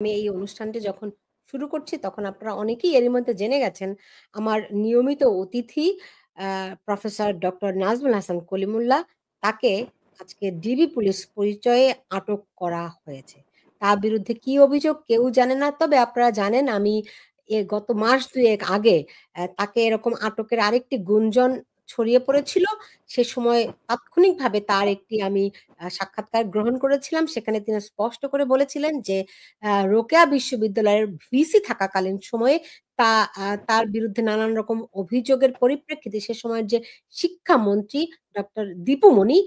আমি এই অনুষ্ঠানটি যখন শুরু করছি তখন আপনারা অনেকেই এরই মধ্যে জেনে গেছেন আমার নিয়মিত অতিথি প্রফেসর ডক্টর নাজমুল হাসান কলিমুল্লাহ তাকে আজকে ডিবি পুলিশ পরিচয়ে আটক করা হয়েছে। তার বিরুদ্ধে কি অভিযোগ কেউ জানে না, তবে আপনারা জানেন আমি গত মাস দুয়েক আগে তাকে এরকম আটকের আরেকটি গুঞ্জন ছড়িয়ে পড়েছিল। সে সময় তাৎক্ষণিকভাবে তার একটি আমি সাক্ষাৎকার গ্রহণ করেছিলাম। সেখানে তিনি স্পষ্ট করে বলেছিলেন যে রোকেয়া বিশ্ববিদ্যালয়ের ভিসি থাকাকালীন সময়ে তার বিরুদ্ধে নানান রকম অভিযোগের পরিপ্রেক্ষিতে সে সময়ের যে শিক্ষামন্ত্রী ডক্টর দীপু মনি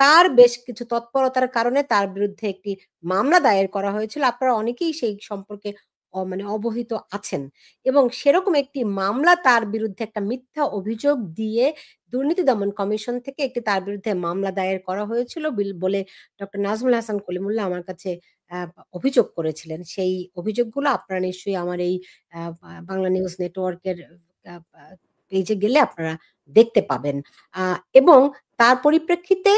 তার বেশ কিছু তৎপরতার কারণে তার বিরুদ্ধে একটি মামলা দায়ের করা হয়েছিল। আপনারা অনেকেই সেই সম্পর্কে মানে অবহিত আছেন, এবং সেরকম একটি মামলা তার বিরুদ্ধে একটা মিথ্যা অভিযোগ দিয়ে দুর্নীতি দমন কমিশন থেকে একটি তার বিরুদ্ধে মামলা দায়ের করা হয়েছিল বলে ডক্টর নাজমুল হাসান কলিমুল্লাহ আমার কাছে অভিযোগ করেছিলেন। সেই অভিযোগগুলো আপনারা নিশ্চয়ই আমার এই বাংলা নিউজ নেটওয়ার্কের পেজে গেলে আপনারা দেখতে পাবেন। এবং তার পরিপ্রেক্ষিতে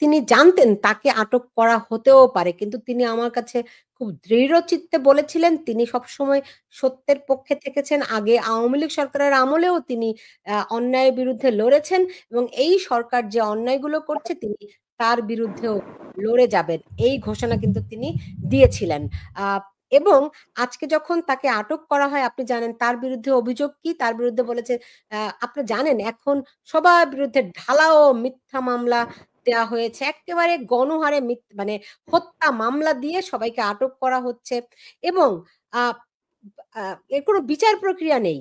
তিনি জানতেন তাকে আটক করা হতেও পারে, কিন্তু তিনি আমার কাছে খুব দৃঢ় চিত্তে বলেছিলেন তিনি সবসময় সত্যের পক্ষে থেকেছেন। আগে আওয়ামী লীগ সরকারের আমলেও তিনি অন্যায়ের বিরুদ্ধে লড়েছেন, এবং এই সরকার যে অন্যায়গুলো করছে তিনি তার বিরুদ্ধেও লড়ে যাবেন, এই ঘোষণা কিন্তু তিনি দিয়েছিলেন। এবং আজকে যখন তাকে আটক করা হয় আপনি জানেন তার বিরুদ্ধে অভিযোগ কি। তার বিরুদ্ধে বলেছে, আপনি জানেন এখন সবার বিরুদ্ধে ঢালাও মিথ্যা মামলা দেওয়া হয়েছে, একেবারে গণহারে মানে হত্যা মামলা দিয়ে সবাইকে আটক করা হচ্ছে, এবং এর কোনো বিচার প্রক্রিয়া নেই।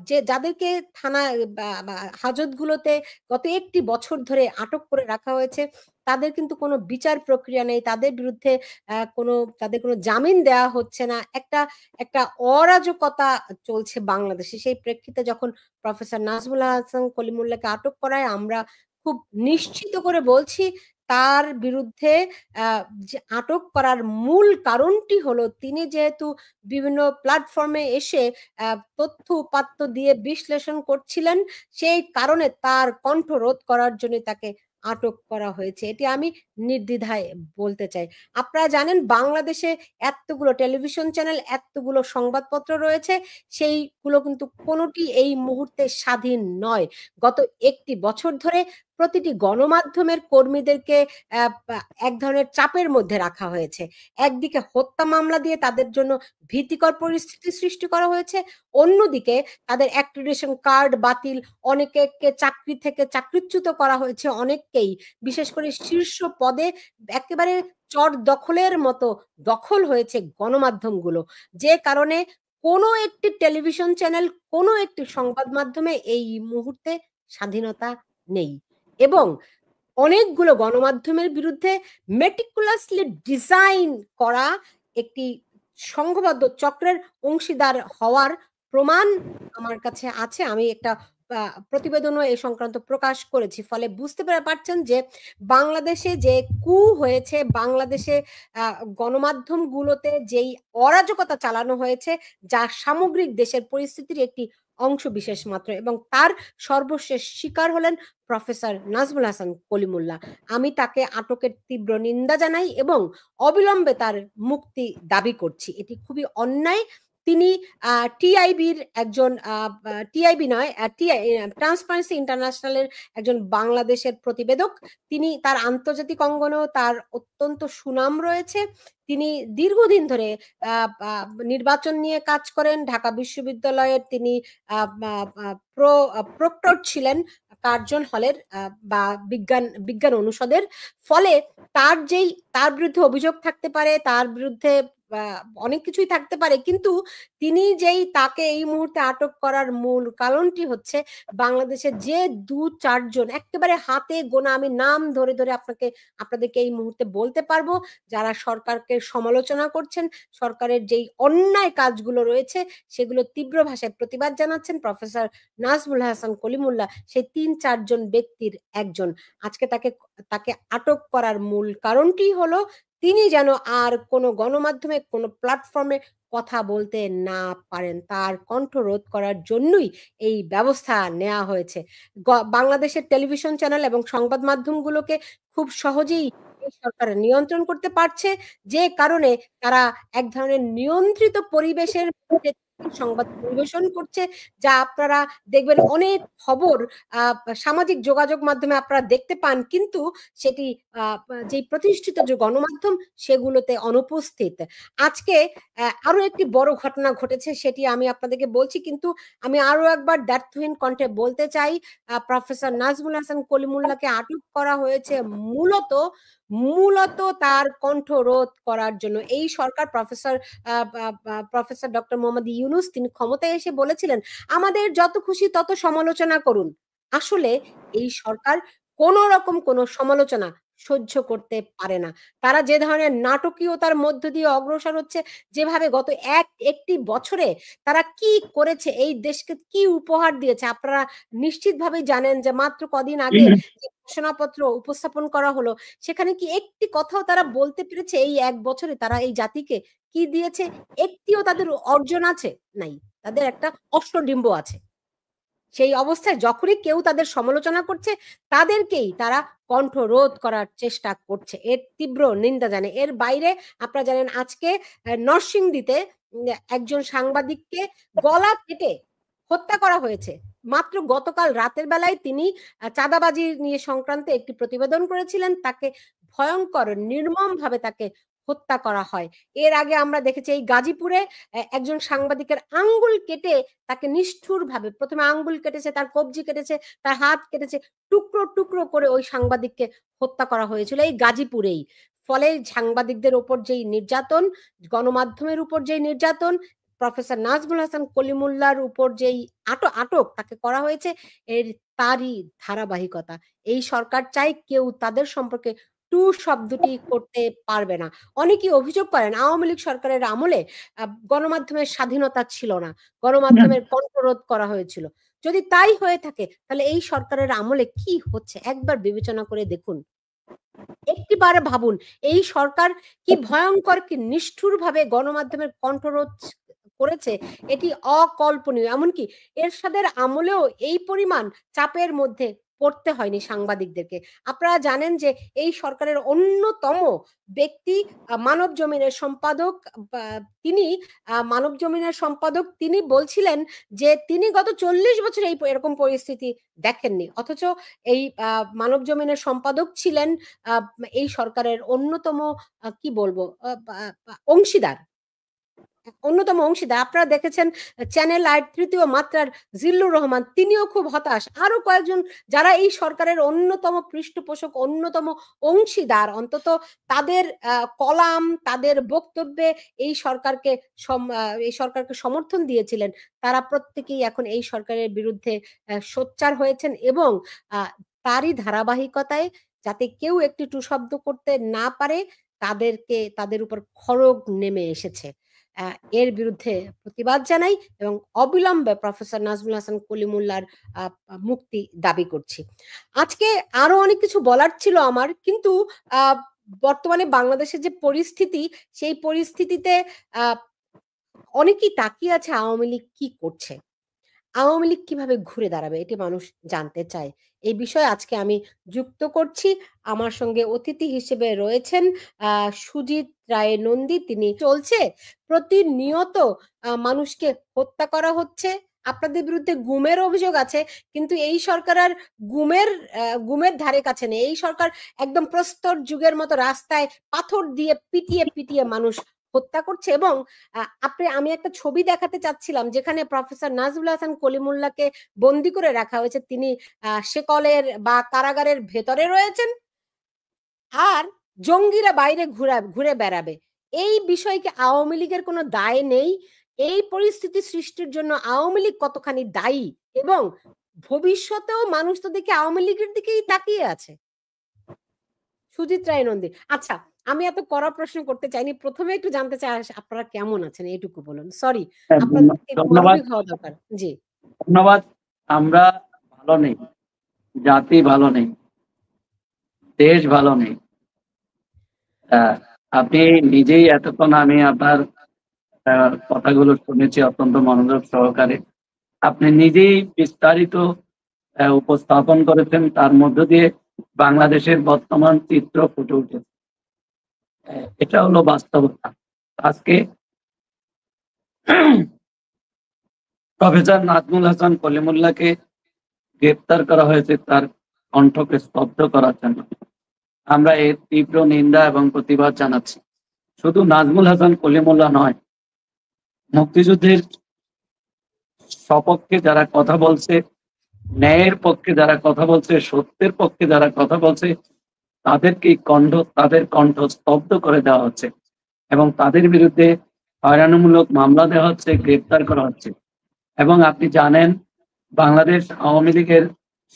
যে যাদেরকে থানা হাজতগুলোতে গত একটি বছর ধরে আটক করে রাখা হয়েছে তাদের কিন্তু কোনো বিচার প্রক্রিয়া নেই, তাদের বিরুদ্ধে তাদের কোনো জামিন দেওয়া হচ্ছে না। একটা একটা অরাজকতা চলছে বাংলাদেশে। সেই প্রেক্ষিতে যখন প্রফেসর নাজমুল হাসান কলিমুল্লাহকে আটক করায় আমরা খুব নিশ্চিত করে বলছি তার বিরুদ্ধে যে আটক করার মূল কারণটি হলো তিনি যেহেতু বিভিন্ন প্ল্যাটফর্মে এসে তথ্য উপাত্ত দিয়ে বিশ্লেষণ করছিলেন, সেই কারণে তার কণ্ঠ রোধ করার জন্য তাকে আটক করা হয়েছে। এটি আমি নির্দ্বিধায় বলতে চাই। আপনারা জানেন বাংলাদেশে এতগুলো টেলিভিশন চ্যানেল, এতগুলো সংবাদপত্র রয়েছে, সেইগুলো কিন্তু কোনোটি এই মুহূর্তে স্বাধীন নয়। গত একটি বছর ধরে প্রতিটি গণমাধ্যমের কর্মীদেরকে এক ধরনের চাপের মধ্যে রাখা হয়েছে। একদিকে হত্যা মামলা দিয়ে তাদের জন্য ভীতিকর পরিস্থিতি সৃষ্টি করা হয়েছে, অন্যদিকে তাদের অ্যাক্রিডিটেশন কার্ড বাতিল, অনেকে চাকরি থেকে চাকরিচ্যুত করা হয়েছে, অনেককেই বিশেষ করে শীর্ষ পদে একেবারে চট দখলের মতো দখল হয়েছে গণমাধ্যমগুলো, যে কারণে কোনো একটি টেলিভিশন চ্যানেল, কোনো একটি সংবাদ মাধ্যমে এই মুহূর্তে স্বাধীনতা নেই, এবং অনেকগুলো গণমাধ্যমের বিরুদ্ধে মেটিকুলাসলি ডিজাইন করা একটি সংঘবদ্ধ চক্রের অংশীদার হওয়ার প্রমাণ আমার কাছে আছে। আমি একটা প্রতিবেদনও এই সংক্রান্ত প্রকাশ করেছি। ফলে বুঝতে পারছেন যে বাংলাদেশে যে কু হয়েছে, বাংলাদেশে গণমাধ্যমগুলোতে যেই অরাজকতা চালানো হয়েছে, যা সামগ্রিক দেশের পরিস্থিতির একটি অংশ বিশেষ মাত্র, এবং তার সর্বশেষ শিকার হলেন প্রফেসর নাজমুল হাসান কলিমুল্লাহ। আমি তাকে আটকের তীব্র নিন্দা জানাই এবং অবিলম্বে তার মুক্তি দাবি করছি। এটি খুবই অন্যায়। তিনি টিআইবির একজন টিআইবি নয়, ট্রান্সপারেন্সি ইন্টারন্যাশনালের একজন বাংলাদেশের প্রতিবেদক। তিনি তার আন্তর্জাতিক অঙ্গনেও তার অত্যন্ত সুনাম রয়েছে। তিনি দীর্ঘদিন ধরে নির্বাচন নিয়ে কাজ করেন। ঢাকা বিশ্ববিদ্যালয়ের তিনি প্রক্টর ছিলেন কার্জন হলের বা বিজ্ঞান অনুষদের। ফলে তার বিরুদ্ধে অভিযোগ থাকতে পারে, তার বিরুদ্ধে অনেক কিছুই থাকতে পারে, কিন্তু তিনি তাকে এই মুহূর্তে আটক করার মূল কারণটি হচ্ছে বাংলাদেশের যে 2-4 জন একেবারে হাতে গোনা, আমি নাম ধরে ধরে আপনাদেরকে এই মুহূর্তে বলতে পারবো, যারা সরকারকে সমালোচনা করছেন, সরকারের যেই অন্যায় কাজগুলো রয়েছে সেগুলো তীব্র ভাষায় প্রতিবাদ জানাচ্ছেন প্রফেসর নাজমুল হাসান কলিমুল্লাহ সেই 3-4 জন ব্যক্তির একজন। আজকে তাকে আটক করার মূল কারণটি হলো তিনি যেন আর কোনো গণমাধ্যমে কোনো প্ল্যাটফর্মে কথা বলতে না পারেন, তার কণ্ঠ রোধ করার জন্যই এই ব্যবস্থা নেওয়া হয়েছে। বাংলাদেশের টেলিভিশন চ্যানেল এবং সংবাদ মাধ্যমগুলোকে খুব সহজেই এই সরকার নিয়ন্ত্রণ করতে পারছে, যে কারণে তারা এক ধরনের নিয়ন্ত্রিত পরিবেশের মধ্যে সংবাদ পরিবেশন করছে, যা আপনারা দেখবেন অনেক খবর সামাজিক যোগাযোগ মাধ্যমে আপনারা দেখতে পান, কিন্তু সেটি যে প্রতিষ্ঠিত যে গণমাধ্যম সেগুলোতে অনুপস্থিত। আজকে আরো একটি বড় ঘটনা ঘটেছে, সেটি আমি আপনাদেরকে বলছি, কিন্তু আমি আরো একবার দ্ব্যর্থহীন কণ্ঠে বলতে চাই, প্রফেসর নাজমুল হাসান কলিমুল্লাহকে আটক করা হয়েছে মূলত মূলত তার কণ্ঠরোধ করার জন্য। এই সরকার প্রফেসর ডক্টর মোহাম্মদ ইউনূস তিনি ক্ষমতায় এসে বলেছিলেন, আমাদের যত খুশি তত সমালোচনা করুন। আসলে এই সরকার কোন রকম কোন সমালোচনা সহ্য করতে পারে না। তারা যে ধরনের নাটকীয়তার মধ্য দিয়ে অগ্রসর হচ্ছে, যেভাবে গত একটি বছরে তারা কি করেছে, এই দেশকে কি উপহার দিয়েছে, আপনারা নিশ্চিতভাবেই জানেন যে মাত্র কদিন আগে যে ঘোষণাপত্র উপস্থাপন করা হলো, সেখানে কি একটি কথাও তারা বলতে পেরেছে এই এক বছরে তারা এই জাতিকে কি দিয়েছে? একটিও তাদের অর্জন আছে? নাই। তাদের একটা অষ্টডিম্ব আছে। সেই অবস্থায় যখনই কেউ তাদের সমালোচনা করছে, তাদেরকেই তারা কণ্ঠরোধ করার চেষ্টা করছে। এর তীব্র নিন্দা জানাই। এর বাইরে আপনারা জানেন আজকে নরসিংদীতে একজন সাংবাদিককে গলা কেটে হত্যা করা হয়েছে। মাত্র গতকাল রাতের বেলায় তিনি চাঁদাবাজি নিয়ে সংক্রান্ত একটি প্রতিবেদন করেছিলেন। তাকে ভয়ংকর নির্মমভাবে তাকে হত্যা করা হয়। এর আগে আমরা দেখেছি এই গাজীপুরে একজন সাংবাদিকের আঙ্গুল কেটে তাকে নিষ্ঠুরভাবে, প্রথমে আঙ্গুল কেটেছে, তার কবজি কেটেছে, তার হাত কেটেছে, টুকরো টুকরো করে ওই সাংবাদিককে হত্যা করা হয়েছিল এই গাজীপুরেই। ফলে সাংবাদিকদের উপর যেই নির্যাতন, গণমাধ্যমের উপর যেই নির্যাতন, প্রফেসর নাজমুল হাসান কলিমুল্লাহর উপর যেই আটক তাকে করা হয়েছে, তারই ধারাবাহিকতা। এই সরকার চাই কেউ তাদের সম্পর্কে টু শব্দটি করতে পারবে না। অনেকেই অভিযোগ করেন আওয়ামী লীগ সরকারের আমলে গণমাধ্যমের স্বাধীনতা ছিল না, গণমাধ্যমের কণ্ঠরোধ করা হয়েছিল। যদি তাই হয়ে থাকে তাহলে এই সরকারের আমলে কি হচ্ছে একবার বিবেচনা করে দেখুন। একটিবার ভাবুন এই সরকার কি ভয়ঙ্কর, কি নিষ্ঠুরভাবে গণমাধ্যমের কণ্ঠরোধ করেছে, এটি অকল্পনীয়। এমনকি এরশাদের আমলেও এই পরিমাণ চাপের মধ্যে পড়তে হয়নি সাংবাদিকদেরকে। আপনারা জানেন যে এই সরকারের অন্যতম ব্যক্তি মানব জমিনের সম্পাদক, তিনি মানব জমিনের সম্পাদক, তিনি বলছিলেন যে তিনি গত ৪০ বছর এরকম পরিস্থিতি দেখেননি, অথচ এই মানব জমিনের সম্পাদক ছিলেন এই সরকারের অন্যতম কি বলবো অংশীদার, অন্যতম অংশীদার। আপনারা দেখেছেন চ্যানেল আই তৃতীয় মাত্রার জিল্লুর রহমান, তিনিও খুব হতাশ। আরো কয়েকজন যারা এই সরকারের অন্যতম পৃষ্ঠপোষক, অন্যতম অংশীদার, অন্তত তাদের কলাম, তাদের বক্তব্যে এই সরকারকে সমর্থন দিয়েছিলেন, তারা প্রত্যেকেই এখন এই সরকারের বিরুদ্ধে সোচ্চার হয়েছেন, এবং তারই ধারাবাহিকতায় যাতে কেউ একটি টু শব্দ করতে না পারে তাদের উপর খড়গ নেমে এসেছে। এর বিরুদ্ধে প্রতিবাদ জানাই এবং অবিলম্বে প্রফেসর নাজমুল হাসান কলিমুল্লাহর মুক্তি দাবি করছি। আজকে আরো অনেক কিছু বলার ছিল আমার, কিন্তু বর্তমানে বাংলাদেশের যে পরিস্থিতি, সেই পরিস্থিতিতে অনেকেই তাকিয়ে আছে আওয়ামী লীগ কি করছে, আওয়ামী লীগ কিভাবে ঘুরে দাঁড়াবে, এটি মানুষ জানতে চায়। এই বিষয়ে আজকে আমি যুক্ত করছি, আমার সঙ্গে অতিথি হিসেবে রয়েছেন সুজিত রায় নন্দী। তিনি চলছে প্রতিনিয়ত মানুষকে হত্যা করা হচ্ছে, আপনাদের বিরুদ্ধে গুমের অভিযোগ আছে, কিন্তু এই সরকার আর গুমের ধারে কাছে নেই। এই সরকার একদম প্রস্তর যুগের মতো রাস্তায় পাথর দিয়ে পিটিয়ে পিটিয়ে মানুষ হত্যা করছে। এবং আমি একটা ছবি দেখাতে চাচ্ছিলাম যেখানে প্রফেসর নাজমুল হাসান কলিমুল্লাহকে বন্দি করে রাখা হয়েছে, তিনি শেকলের বা কারাগারের ভেতরে রয়েছেন, আর জঙ্গিরা বাইরে ঘুরে বেড়াবে। এই বিষয়ে কি আওয়ামী লীগের কোনো দায় নেই? এই পরিস্থিতি সৃষ্টির জন্য আওয়ামী লীগ কতখানি দায়ী, এবং ভবিষ্যতেও মানুষ তো দেখে আওয়ামী লীগের দিকেই তাকিয়ে আছে। সুজিত রায় নন্দী, আচ্ছা আমি এত কড়া প্রশ্ন করতে চাইনি, প্রথমে একটু জানতে চাই আপনারা কেমন আছেন, এইটুকু বলুন। সরি, আপনাদের হওয়া দরকার। জি, ধন্যবাদ। আমরা ভালো নেই, জাতি ভালো নেই, দেশ ভালো নেই। আপনি নিজেই এতক্ষণ, আমি আপনার কথাগুলো শুনেছি অত্যন্ত মনোযোগ সহকারে, আপনি নিজেই বিস্তারিত উপস্থাপন করেছেন, তার মধ্য দিয়ে বাংলাদেশের বর্তমান চিত্র ফুটে উঠেছে। এটা হলো বাস্তবতা। আজকে প্রফেসর নাজমুল হাসান কলিমুল্লাহকে গ্রেপ্তার করা হয়েছে তার কণ্ঠকে স্তব্ধ করার জন্য। আমরা এর তীব্র নিন্দা এবং প্রতিবাদ জানাচ্ছি। শুধু নাজমুল হাসান কলিমুল্লাহ নয়, মুক্তিযুদ্ধের সপক্ষে যারা কথা বলছে, ন্যায়ের পক্ষে যারা কথা বলছে, সত্যের পক্ষে যারা কথা বলছে, তাদের কণ্ঠ স্তব্ধ করে দেওয়া হচ্ছে এবং তাদের বিরুদ্ধে হয়রানিমূলক মামলা দেওয়া হচ্ছে, গ্রেপ্তার করা হচ্ছে। এবং আপনি জানেন, বাংলাদেশ আওয়ামী লীগের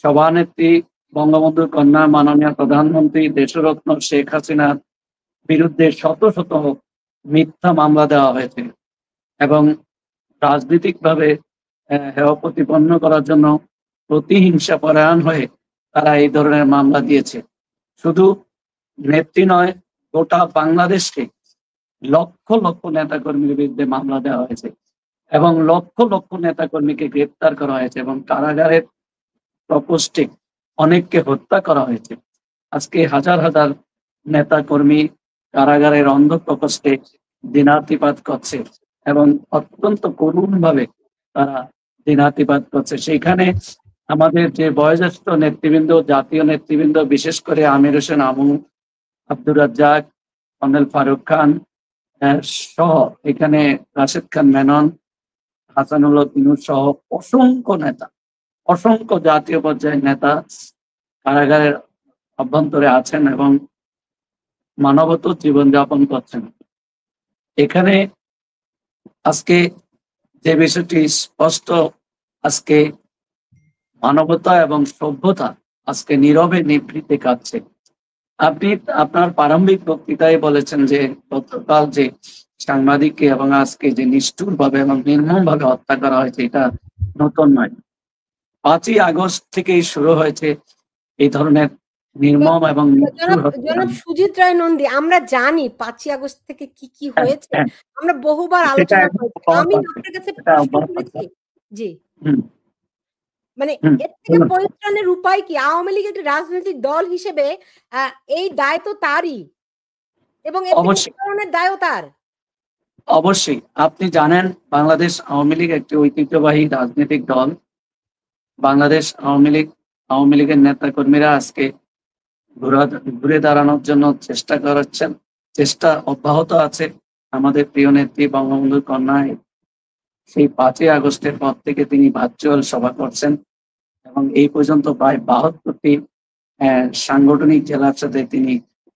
সভানেত্রী, বঙ্গবন্ধুর কন্যা, মাননীয় প্রধানমন্ত্রী, দেশরত্ন শেখ হাসিনার বিরুদ্ধে শত শত মিথ্যা মামলা দেওয়া হয়েছে এবং রাজনৈতিকভাবে হেয় প্রতিপন্ন করার জন্য প্রতিহিংসা পরায়ণ হয়ে তারা এই ধরনের মামলা দিয়েছে। শুধু নেত্রী নয়, গোটা বাংলাদেশকে লক্ষ লক্ষ নেতাকর্মীর বিরুদ্ধে মামলা দেওয়া হয়েছে এবং লক্ষ লক্ষ নেতাকর্মীকে গ্রেপ্তার করা হয়েছে এবং কারাগারের প্রকোষ্ঠে অনেককে হত্যা করা হয়েছে। আজকে হাজার হাজার নেতাকর্মী কারাগারের অন্ধ প্রকোষ্ঠে দিনাতিপাত করছে এবং অত্যন্ত করুণভাবে তারা দিনাতিপাত করছে। সেখানে আমাদের যে বয়োজ্যেষ্ঠ নেতৃবৃন্দ, জাতীয় নেতৃবৃন্দ, বিশেষ করে আমির হোসেন আমু, আব্দুর রাজ্জাক, কর্নেল ফারুক খান সহ, এখানে রাশেদ খান মেনন, হাসানুল্লাহ তিনুর সহ অসংখ্য নেতা, অসংখ্য জাতীয় পর্যায়ের নেতা কারাগারের অভ্যন্তরে আছেন এবং মানবত জীবনযাপন করছেন। এখানে আজকে যে বিষয়টি স্পষ্ট, আজকে মানবতা এবং সভ্যতা আজকে নীরবে নিভৃতে কাটছে। আপনি আপনার প্রারম্ভিক বক্তৃতায় বলেছেন যে গতকাল যে সাংবাদিককে এবং আজকে যে নিষ্ঠুরভাবে এবং নির্মমভাবে হত্যা করা হয়েছে, এটা নতুন নয়। 5ই আগস্ট থেকেই শুরু হয়েছে এই ধরনের নির্মম এবং নিষ্ঠুর হত্যা। জনাব সুজিত রায় নন্দী, আমরা জানি 5ই আগস্ট থেকে কি হয়েছে, আমরা বহুবার আলোচনা করেছি। আমি আপনার কাছে প্রশ্ন করেছি। জি, মানে এর থেকে পরিত্রাণের উপায় কি? আওয়ামী লীগ একটি রাজনৈতিক দল হিসেবে এই দায় তো তারই এবং এর ধরনের দায়ও তার। অবশ্যই আপনি জানেন, বাংলাদেশ আওয়ামী লীগ একটি ঐতিহ্যবাহী রাজনৈতিক দল। বাংলাদেশ আওয়ামী লীগের নেতা কর্মীরা আজকে ঘুরে দাঁড়ানোর জন্য চেষ্টা করাচ্ছেন, চেষ্টা অব্যাহত আছে। আমাদের প্রিয় নেত্রী বঙ্গবন্ধুর কন্যা সেই 5ই আগস্টের পর থেকে তিনি ভার্চুয়াল সভা করছেন এবং এই পর্যন্ত প্রায় 72টি সাংগঠনিক জেলার সাথে তিনি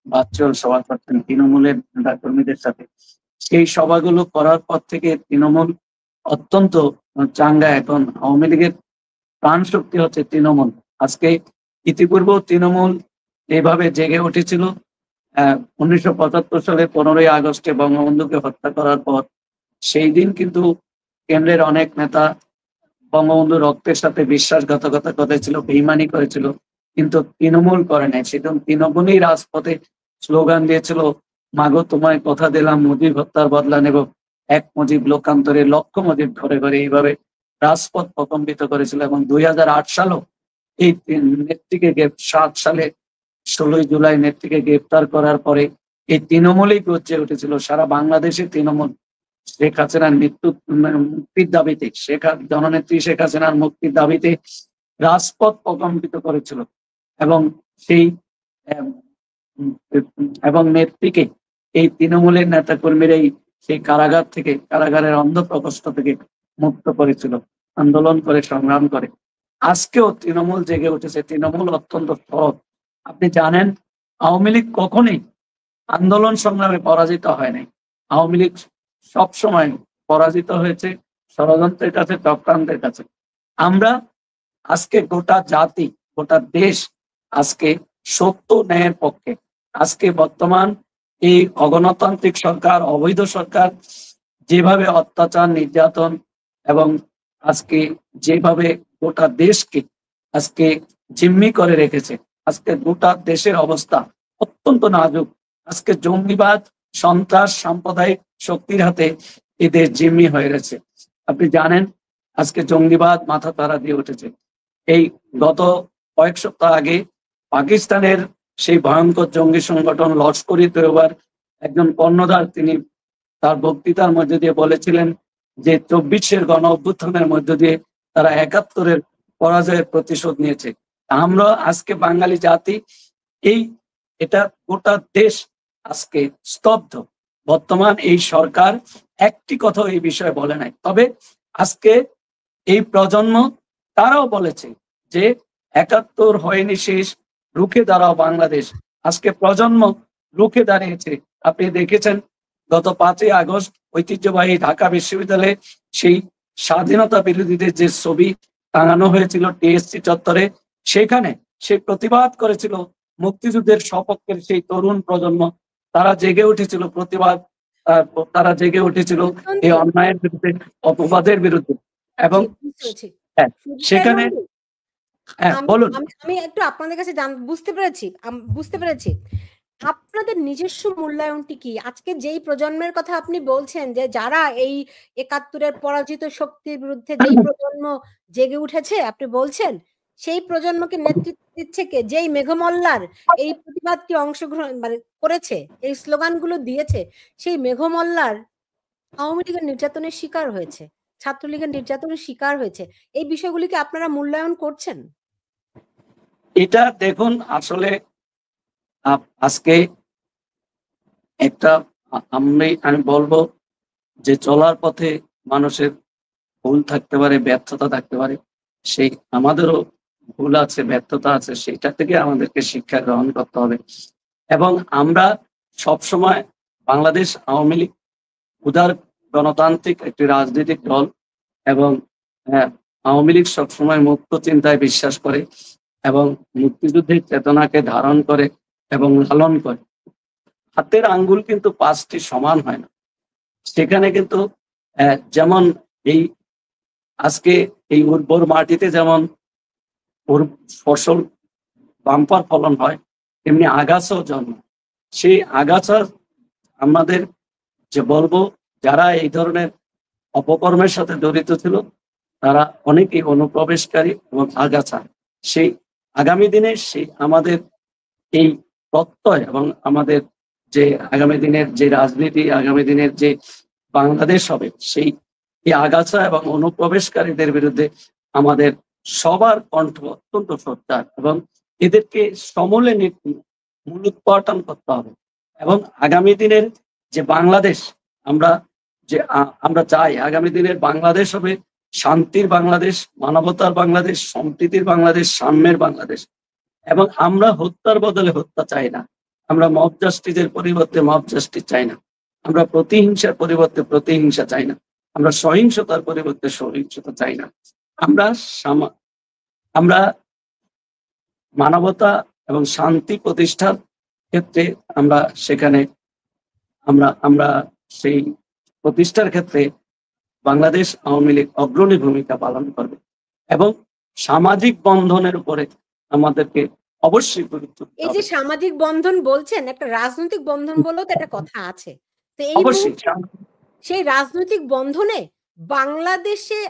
ভার্চুয়াল সভা করছেন তৃণমূলের নেতা কর্মীদের সাথে। সেই সভাগুলো করার পর থেকে তৃণমূল অত্যন্ত চাঙ্গা। এখন আওয়ামী লীগের প্রাণ শক্তি হচ্ছে তৃণমূল। আজকে ইতিপূর্বেও তৃণমূল এইভাবে জেগে উঠেছিল। 1975 সালে 15ই আগস্টে বঙ্গবন্ধুকে হত্যা করার পর সেই দিন কিন্তু কেন্দ্রের অনেক নেতা বঙ্গবন্ধু রক্তের সাথে বিশ্বাসঘাতকতা করেছিল, বেইমানি করেছিল, কিন্তু তৃণমূল করে নাই। সেদিন তৃণমূলই রাজপথে স্লোগান দিয়েছিল, মাগো তোমায় কথা দিলাম, মুজিব হত্যার বদলা নেব, এক মুজিব লোকান্তরে লক্ষ মুজিব ঘরে ঘরে, এইভাবে রাজপথ প্রকম্পিত করেছিল। এবং 2008 সালেও এই নেত্রীকে 7 সালে 16ই জুলাই নেত্রীকে গ্রেপ্তার করার পরে এই তৃণমূলই গর্জে উঠেছিল। সারা বাংলাদেশে তৃণমূল শেখ হাসিনার মুক্তির দাবিতে, জননেত্রী শেখ হাসিনার মুক্তির দাবিতে রাজপথ প্রকম্পিত করেছিল এবং সেই এবং নেত্রীকে এই তৃণমূলের নেতা কর্মীরাই সেই কারাগারের অন্ধ প্রকোষ্ঠ থেকে মুক্ত করেছিল, আন্দোলন করে, সংগ্রাম করে। আজকেও তৃণমূল জেগে উঠেছে। তৃণমূল অত্যন্ত সৎ। আপনি জানেন, আওয়ামী লীগ কখনোই আন্দোলন সংগ্রামে পরাজিত হয় নাই। আওয়ামী লীগ সবসময় পরাজিত হয়েছে ষড়যন্ত্রের কাছে, চক্রান্তের কাছে। আমরা আজকে গোটা জাতি, গোটা দেশ আজকে সত্য ন্যায়ের পক্ষে। আজকে বর্তমান এই অগণতান্ত্রিক সরকার, অবৈধ সরকার যেভাবে অত্যাচার, নির্যাতন এবং আজকে যেভাবে গোটা দেশকে আজকে জিম্মি করে রেখেছে, আজকে গোটা দেশের অবস্থা অত্যন্ত নাজুক। আজকে জঙ্গিবাদ, সন্ত্রাস, সাম্প্রদায়িক শক্তির হাতে এই দেশ জিম্মি হয়ে গেছে। আপনি জানেন, আজকে জঙ্গিবাদ মাথা তারা দিয়ে উঠেছে। এই গত কয়েক সপ্তাহ আগে পাকিস্তানের সেই ভয়ঙ্কর জঙ্গি সংগঠন লস্কর-ই-তৈয়বার একজন কর্ণধার, তিনি তার বক্তৃতার মধ্যে দিয়ে বলেছিলেন যে ২৪-এর গণ অভ্যুত্থানের মধ্য দিয়ে তারা ৭১-এর পরাজয়ের প্রতিশোধ নিয়েছে। আমরা আজকে বাঙালি জাতি এই এটা গোটা দেশ আজকে স্তব্ধ। বর্তমান এই সরকার একটি কথাও এই বিষয়ে বলে নাই। তবে আজকে এই প্রজন্ম তারাও বলেছে যে ৭১ হয়নি শেষ, রুখে দাঁড়াও বাংলাদেশ। আজকে প্রজন্ম রুখে দাঁড়িয়েছে। আপনি দেখেছেন গত ৫ই আগস্ট ঐতিহ্যবাহী ঢাকা বিশ্ববিদ্যালয়ে সেই স্বাধীনতা বিরোধীদের যে ছবি টাঙানো হয়েছিল টিএসসি চত্বরে, সেখানে সে প্রতিবাদ করেছিল মুক্তিযুদ্ধের সপক্ষের সেই তরুণ প্রজন্ম। তারা জেগে উঠেছিল প্রতিবাদ, তারা জেগে উঠেছিল এই অন্যায়ের বিরুদ্ধে, অপবাদের বিরুদ্ধে। এবং হ্যাঁ, সেখানে বলুন। আমি একটু আপনাদের কাছে বুঝতে পেরেছি আপনাদের নিজস্ব মূল্যায়নটি কি? আজকে যেই প্রজন্মের কথা আপনি বলছেন, যে যারা এই ৭১-এর পরাজিত শক্তির বিরুদ্ধে যেই প্রজন্ম জেগে উঠেছে আপনি বলছেন, সেই প্রজন্মকে নেতৃত্ব দিচ্ছে কে? যেই মেঘমল্লার এই প্রতিবাদটি অংশগ্রহণ মানে করেছে, এই স্লোগানগুলো দিয়েছে, সেই মেঘমল্লার আওয়ামী লীগের নির্যাতনের শিকার হয়েছে, ছাত্রলীগের নির্যাতনের শিকার হয়েছে। এই বিষয়গুলিকে আপনারা মূল্যায়ন করছেন? এটা দেখুন, আসলে আজকে একটা আমি বলবো যে চলার পথে মানুষের ভুল থাকতে পারে, ব্যর্থতা থাকতে পারে। সেই আমাদেরও ভুল আছে, ব্যর্থতা আছে, সেটা থেকে আমাদেরকে শিক্ষা গ্রহণ করতে হবে। এবং আমরা সবসময় বাংলাদেশ আওয়ামী লীগ উদার গণতান্ত্রিক একটি রাজনৈতিক দল, এবং আওয়ামী লীগ সবসময় মুক্ত চিন্তায় বিশ্বাস করে এবং মুক্তিযুদ্ধের চেতনাকে ধারণ করে এবং লালন করে। হাতের আঙ্গুল কিন্তু ৫টি সমান হয় না। সেখানে কিন্তু যেমন এই আজকে এই উর্বর মাটিতে যেমন ফসল বাম্পার ফলন হয়, তেমনি আগাছাও জন্মায়। সেই আগাছা আমাদের যে বলবো, যারা এই ধরনের অপকর্মের সাথে জড়িত ছিল তারা অনেকেই অনুপ্রবেশকারী এবং আগাছা। সেই আগামী দিনে সেই আমাদের এই প্রত্যয় এবং আমাদের যে আগামী দিনের যে রাজনীতি, আগামী দিনের যে বাংলাদেশ হবে, সেই এই আগাছা এবং অনুপ্রবেশকারীদের বিরুদ্ধে আমাদের সবার কণ্ঠ অত্যন্ত সোচ্চার, এবং এদেরকে সমূলে মূলোৎপাটন করতে হবে। এবং আগামী দিনের যে বাংলাদেশ আমরা চাই, আগামী দিনের বাংলাদেশ হবে শান্তির বাংলাদেশ, মানবতার বাংলাদেশ, সম্প্রীতির বাংলাদেশ, সাম্যের বাংলাদেশ। এবং আমরা হত্যার বদলে হত্যা চাই না, আমরা মব জাস্টিসের পরিবর্তে মব জাস্টিস চাই না, আমরা প্রতিহিংসার পরিবর্তে প্রতিহিংসা চাই না, আমরা সহিংসতার পরিবর্তে সহিংসতা চাই না। আমরা মানবতা এবং শান্তি প্রতিষ্ঠার ক্ষেত্রে আমরা সেখানে আমরা সেই প্রতিষ্ঠার ক্ষেত্রে বাংলাদেশ আওয়ামী লীগ অগ্রণী ভূমিকা পালন করবে। এবং সামাজিক বন্ধনের উপরে আমাদেরকে অবশ্যই গুরুত্ব দিতে হবে। এই যে সামাজিক বন্ধন বলছেন, একটা রাজনৈতিক বন্ধন বলেও তো একটা কথা আছে। তো এই সেই রাজনৈতিক বন্ধনে বাংলাদেশে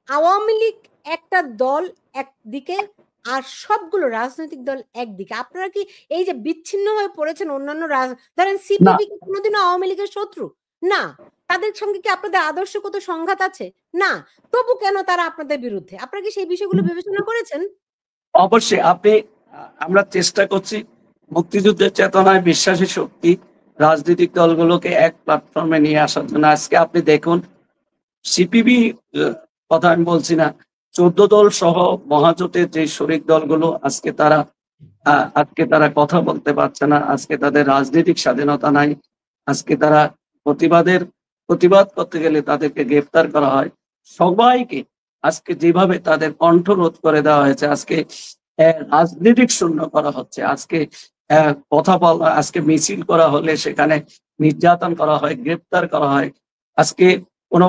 আওয়ামী লীগ একটা দল একদিকে, আর সবগুলো রাজনৈতিক দল একদিকে। আপনারা কি এই যে বিচ্ছিন্ন হয়ে পড়েছেন অন্যান্য ধরেন সিপিবি কি কোনোদিনও আওয়ামী লীগের শত্রু না? তাদের সঙ্গে কি আপনাদের আদর্শগত সংঘাত আছে? না। তবু কেন তারা আপনাদের বিরুদ্ধে? আপনারা কি সেই বিষয়গুলো বিবেচনা করেছেন? অবশ্যই আমরা চেষ্টা করছি মুক্তিযুদ্ধের চেতনায় বিশ্বাসী শক্তি রাজনৈতিক দলগুলোকে এক প্ল্যাটফর্মে নিয়ে আসার জন্য। আজকে আপনি দেখুন, সিপিবি কথা আমি বলছি না, 14 দল সহ মহাজোটের যে শরিক দলগুলো আজকে তারা কথা বলতে পারছে না। আজকে তাদের রাজনৈতিক স্বাধীনতা নাই। আজকে তারা প্রতিবাদ করতে গেলে তাদেরকে গ্রেফতার করা হয়। সবাইকে আজকে যেভাবে তাদের কণ্ঠ রোধ করে দেওয়া হয়েছে, আজকে রাজনৈতিক শূন্য করা হচ্ছে, আজকে কথা বলা, আজকে মিছিল করা হলে সেখানে নির্যাতন করা হয়, গ্রেফতার করা হয়। আজকে কোনো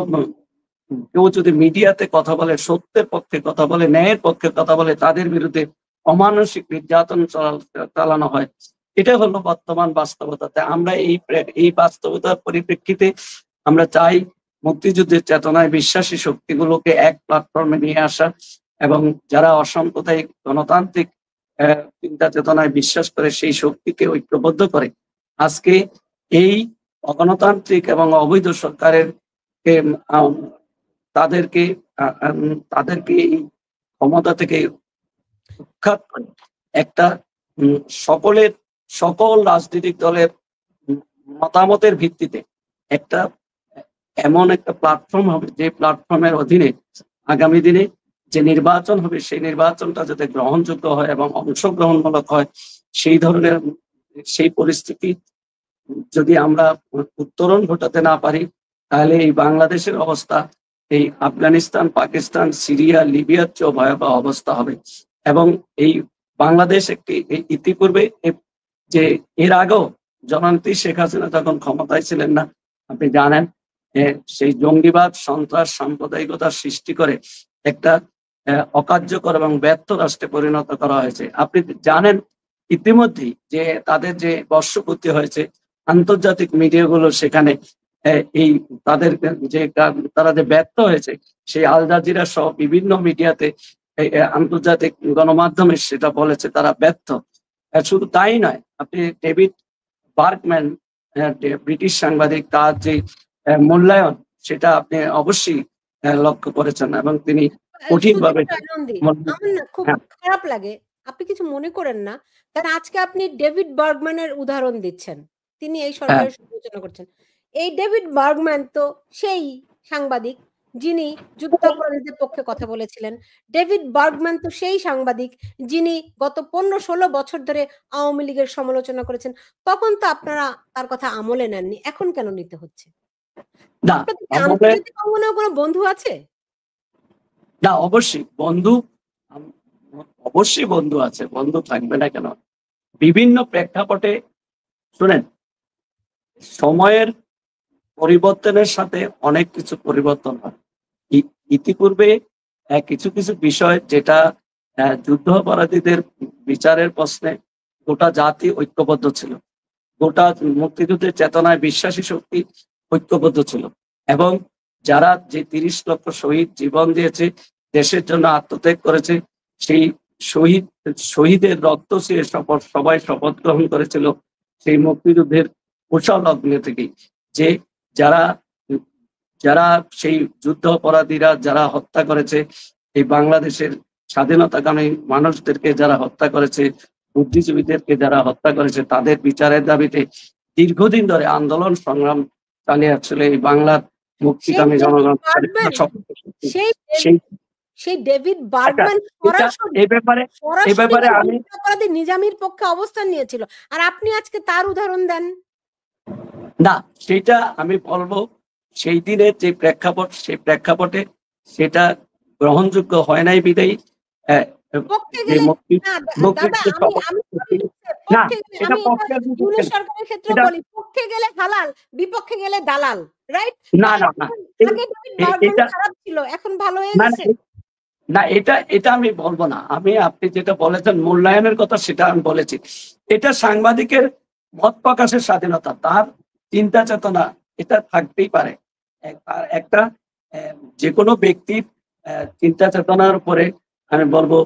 কেউ যদি মিডিয়াতে কথা বলে, সত্যের পক্ষে কথা বলে, ন্যায়ের পক্ষে কথা বলে, তাদের বিরুদ্ধে অমানসিক নির্যাতন চালানো হয়। এটা হলো বর্তমান বাস্তবতাতে। আমরা এই বাস্তবতার পরিপ্রেক্ষিতে আমরা চাই মুক্তিযুদ্ধের চেতনায় বিশ্বাসী শক্তিগুলোকে এক প্ল্যাটফর্মে নিয়ে আসা, এবং যারা অসাম্প্রদায়িক গণতান্ত্রিক চিন্তা চেতনায় বিশ্বাস করে সেই শক্তিকে ঐক্যবদ্ধ করে আজকে এই অগণতান্ত্রিক এবং অবৈধ সরকারের তাদেরকে তাদেরকে এই ক্ষমতা থেকে উৎখাত করে একটা সকল রাজনৈতিক দলের মতামতের ভিত্তিতে একটা এমন একটা প্ল্যাটফর্ম হবে, যে প্ল্যাটফর্মের অধীনে আগামী দিনে যে নির্বাচন হবে, সেই নির্বাচনটা যাতে গ্রহণযোগ্য হয় এবং অংশগ্রহণমূলক হয়, সেই পরিস্থিতি যদি আমরা উত্তরণ ঘটাতে না পারি, তাহলে এই বাংলাদেশের অবস্থা এই আফগানিস্তান, পাকিস্তান, সিরিয়া, লিবিয়ার চেয়েও ভয়াবহ অবস্থা হবে। এবং এই বাংলাদেশ একটি ইতিপূর্বে যে এর আগেও জননেত্রী শেখ হাসিনা যখন ক্ষমতায় ছিলেন না, আপনি জানেন সেই জঙ্গিবাদ, সন্ত্রাস, সাম্প্রদায়িকতা সৃষ্টি করে একটা অকার্যকর এবং ব্যর্থ রাষ্ট্রে পরিণত করা হয়েছে। আপনি জানেন ইতিমধ্যেই যে তাদের যে বর্ষপূর্তি হয়েছে, আন্তর্জাতিক মিডিয়াগুলো সেখানে এই তাদের যে তারা যে ব্যর্থ হয়েছে, সেই আল জাজিরা সহ বিভিন্ন মিডিয়াতে আন্তর্জাতিক গণমাধ্যমে সেটা বলেছে তারা ব্যর্থ। শুধু তাই নয়, আপনি ডেভিড বার্গম্যান, ব্রিটিশ সাংবাদিক, তার যে মূল্যায়ন সেটা আপনি অবশ্যই লক্ষ্য করেছেন এবং তিনি কঠিনভাবে আমার না খুব খারাপ লাগে, আপনি কিছু মনে করেন না, কারণ আজকে আপনি ডেভিড বার্গম্যানের উদাহরণ দিচ্ছেন, তিনি এই সরকারের সমালোচনা করছেন। এই ডেভিড বার্গম্যান তো সেই সাংবাদিক যিনি যুদ্ধাপরাধীদের পক্ষে কথা বলেছিলেন। ডেভিড বার্গম্যান তো সেই সাংবাদিক যিনি গত 15-16 বছর ধরে আওয়ামী লীগের সমালোচনা করেছেন। তখন তো আপনারা তার কথা আমলে নেননি, এখন কেন নিতে হচ্ছে? আন্তর্জাতিক অঙ্গনেও কোনো বন্ধু আছে? না, অবশ্যই বন্ধু আছে, বন্ধু থাকবে না কেন? বিভিন্ন প্রেক্ষাপটে শুনেন, সময়ের পরিবর্তনের সাথে অনেক কিছু পরিবর্তন হয়। ইতিপূর্বে কিছু কিছু বিষয় যেটা যুদ্ধ অপরাধীদের বিচারের প্রশ্নে গোটা জাতি ঐক্যবদ্ধ ছিল, গোটা মুক্তিযুদ্ধের চেতনায় বিশ্বাসী শক্তি ঐক্যবদ্ধ ছিল, এবং যারা যে 30 লক্ষ শহীদ জীবন দিয়েছে, দেশের জন্য আত্মত্যাগ করেছে, সেই শহীদের রক্ত দিয়ে সবাই শপথ গ্রহণ করেছিল সেই মুক্তিযুদ্ধের কুশল লগ্ন থেকেই, যে যারা সেই যুদ্ধ অপরাধীরা যারা হত্যা করেছে, এই বাংলাদেশের স্বাধীনতাকামী মানুষদেরকে যারা হত্যা করেছে, বুদ্ধিজীবীদেরকে যারা হত্যা করেছে, তাদের বিচারের দাবিতে দীর্ঘদিন ধরে আন্দোলন সংগ্রাম চালিয়ে আসছিল এই বাংলার মুক্তিকামী জনগণ। সেই ডেভিড বার্গম্যান এই ব্যাপারে আমি নিজামীর পক্ষে অবস্থান নিয়েছিল, আর আপনি আজকে তার উদাহরণ দেন না। সেটা আমি বলবো, সেই দিনের যে প্রেক্ষাপট, সেই প্রেক্ষাপটে সেটা গ্রহণযোগ্য হয় নাই বিদায়ী সরকারের ক্ষেত্রে বলি, পক্ষে গেলে হালাল, বিপক্ষে গেলে দালাল, রাইট? না না না, খারাপ ছিল, এখন ভালো হয়ে গেছে না, এটা আমি বলবো না। আপনি যেটা বলেছেন মূল্যায়নের কথা, সেটা আমি বলেছি। এটা সাংবাদিকের মত প্রকাশের স্বাধীনতা, তার চিন্তা চেতনা এটা থাকতেই পারে। একটা যে কোনো ব্যক্তির চিন্তা চেতনার উপরে আমি বলবো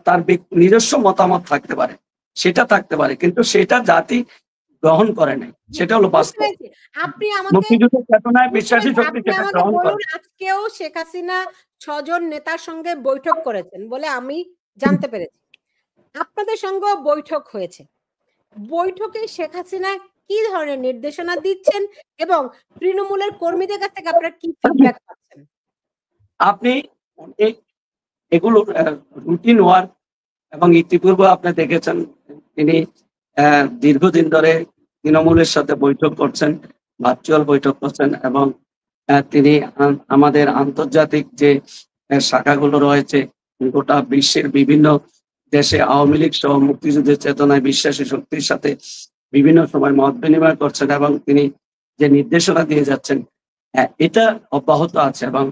তার নিজস্ব মতামত থাকতে পারে, সেটা থাকতে পারে, কিন্তু সেটা জাতি গ্রহণ করে নাই, সেটা হলো বাস্তব। আপনি আমাকে চেতনায় বিশ্বাসী শক্তি গ্রহণ করে। আজকেও শেখ হাসিনা 6 জন নেতার সঙ্গে বৈঠক করেছেন বলে আমি জানতে পেরেছি, আপনাদের সঙ্গেও বৈঠক হয়েছে। বৈঠকে শেখ হাসিনা কি ধরনের নির্দেশনা দিচ্ছেন এবং তৃণমূলের কর্মীদের কাছ থেকে আপনারা কি ফিডব্যাক পাচ্ছেন? আপনি এগুলো রুটিন ওয়ার্ক, এবং ইতিপূর্বে আপনি দেখেছেন তিনি দীর্ঘদিন ধরে তৃণমূলের সাথে বৈঠক করছেন, ভার্চুয়াল বৈঠক করছেন, এবং তিনি আমাদের আন্তর্জাতিক যে শাখাগুলো রয়েছে গোটা বিশ্বের বিভিন্ন দেশে আওয়ামী লীগ সহ মুক্তিযুদ্ধের চেতনায় বিশ্বাসী শক্তির সাথে বিভিন্ন সময় মত বিনিময় করছেন, এবং তিনি যে নির্দেশনা দিয়ে যাচ্ছেন এটা অব্যাহত আছে, এবং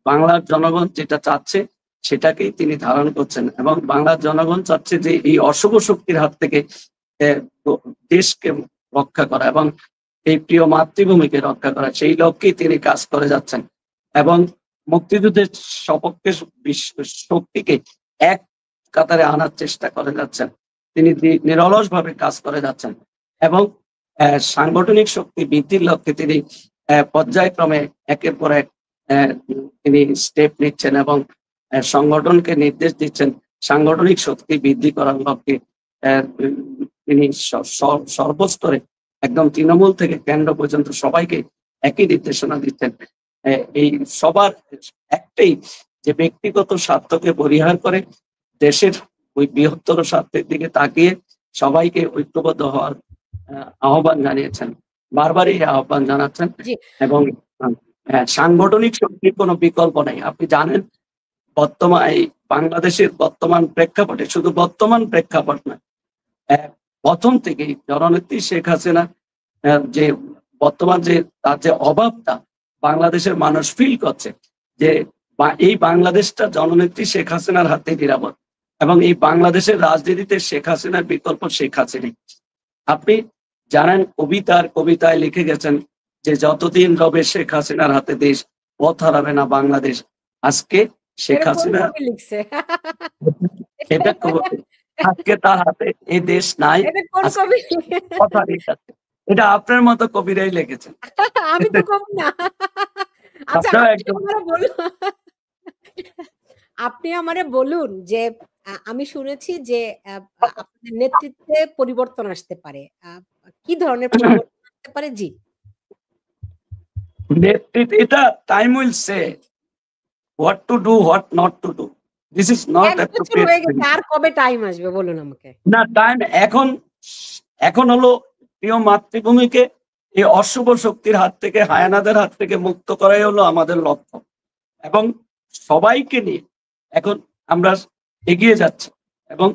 বাংলার জনগণ যেটা চাচ্ছে সেটাকেই তিনি ধারণ করছেন, এবং বাংলার জনগণ চাচ্ছে যে এই অশুভ শক্তির হাত থেকে দেশকে রক্ষা করা এবং এই প্রিয় মাতৃভূমিকে রক্ষা করা, সেই লক্ষ্যেই তিনি কাজ করে যাচ্ছেন, এবং মুক্তিযুদ্ধের সপক্ষে শক্তিকে এক কাতারে আনার চেষ্টা করে যাচ্ছেন। তিনি নিরলসভাবে কাজ করে যাচ্ছেন, এবং সাংগঠনিক শক্তি বৃদ্ধির লক্ষ্যে তিনি পর্যায়ক্রমে একের পর এক তিনি স্টেপ নিচ্ছেন এবং সংগঠনকে নির্দেশ দিচ্ছেন সাংগঠনিক শক্তি বৃদ্ধি করার লক্ষ্যে তিনি সর্বস্তরে একদম তৃণমূল থেকে কেন্দ্র পর্যন্ত সবাইকে একই নির্দেশনা দিচ্ছেন। এই সবার একটাই যে ব্যক্তিগত স্বার্থকে পরিহার করে দেশের ওই বৃহত্তর স্বার্থের দিকে তাকিয়ে সবাইকে ঐক্যবদ্ধ হওয়ার আহ্বান জানিয়েছেন, বারবারই আহ্বান জানাচ্ছেন। এবং সাংগঠনিক শক্তির কোনো বিকল্প নেই। আপনি জানেন বর্তমান এই বাংলাদেশের বর্তমান প্রেক্ষাপটে, শুধু বর্তমান প্রেক্ষাপট নয়, প্রথম থেকেই জননেত্রী শেখ হাসিনা যে বর্তমান যে তার যে অভাবটা বাংলাদেশের মানুষ ফিল করছে, যে এই বাংলাদেশটা জননেত্রী শেখ হাসিনার হাতে নিরাপদ এবং এই বাংলাদেশের রাজনীতিতে শেখ হাসিনার বিকল্প শেখ হাসিনা। আপনি জানেন কবিতায় লিখে গেছেন যে যতদিন রবে শেখ হাসিনার হাতে দেশ, পথ হারাবে না বাংলাদেশ। আজকে শেখ হাসিনা আজকে তার হাতে এই দেশ নাই, এটা আপনার মতো কবিরাই লিখেছেন। আমি তো কবি না। আচ্ছা, আপনি আমারে বলুন যে আমি শুনেছি যে আপনাদের নেতৃত্বে পরিবর্তন আসতে পারে, কি ধরনের পরিবর্তন আসতে পারে? জি, নেতৃত্ব, এটা time will say what to do, what not to do. This is not আর কবে টাইম আসবে বলুন আমাকে। না, টাইম এখন হলো প্রিয় মাতৃভূমিকে এই অশুভ শক্তির হাত থেকে, হায়ানাদের হাত থেকে মুক্ত করাই হলো আমাদের লক্ষ্য। এবং সবাইকে নিয়ে এখন আমরা এগিয়ে যাচ্ছি এবং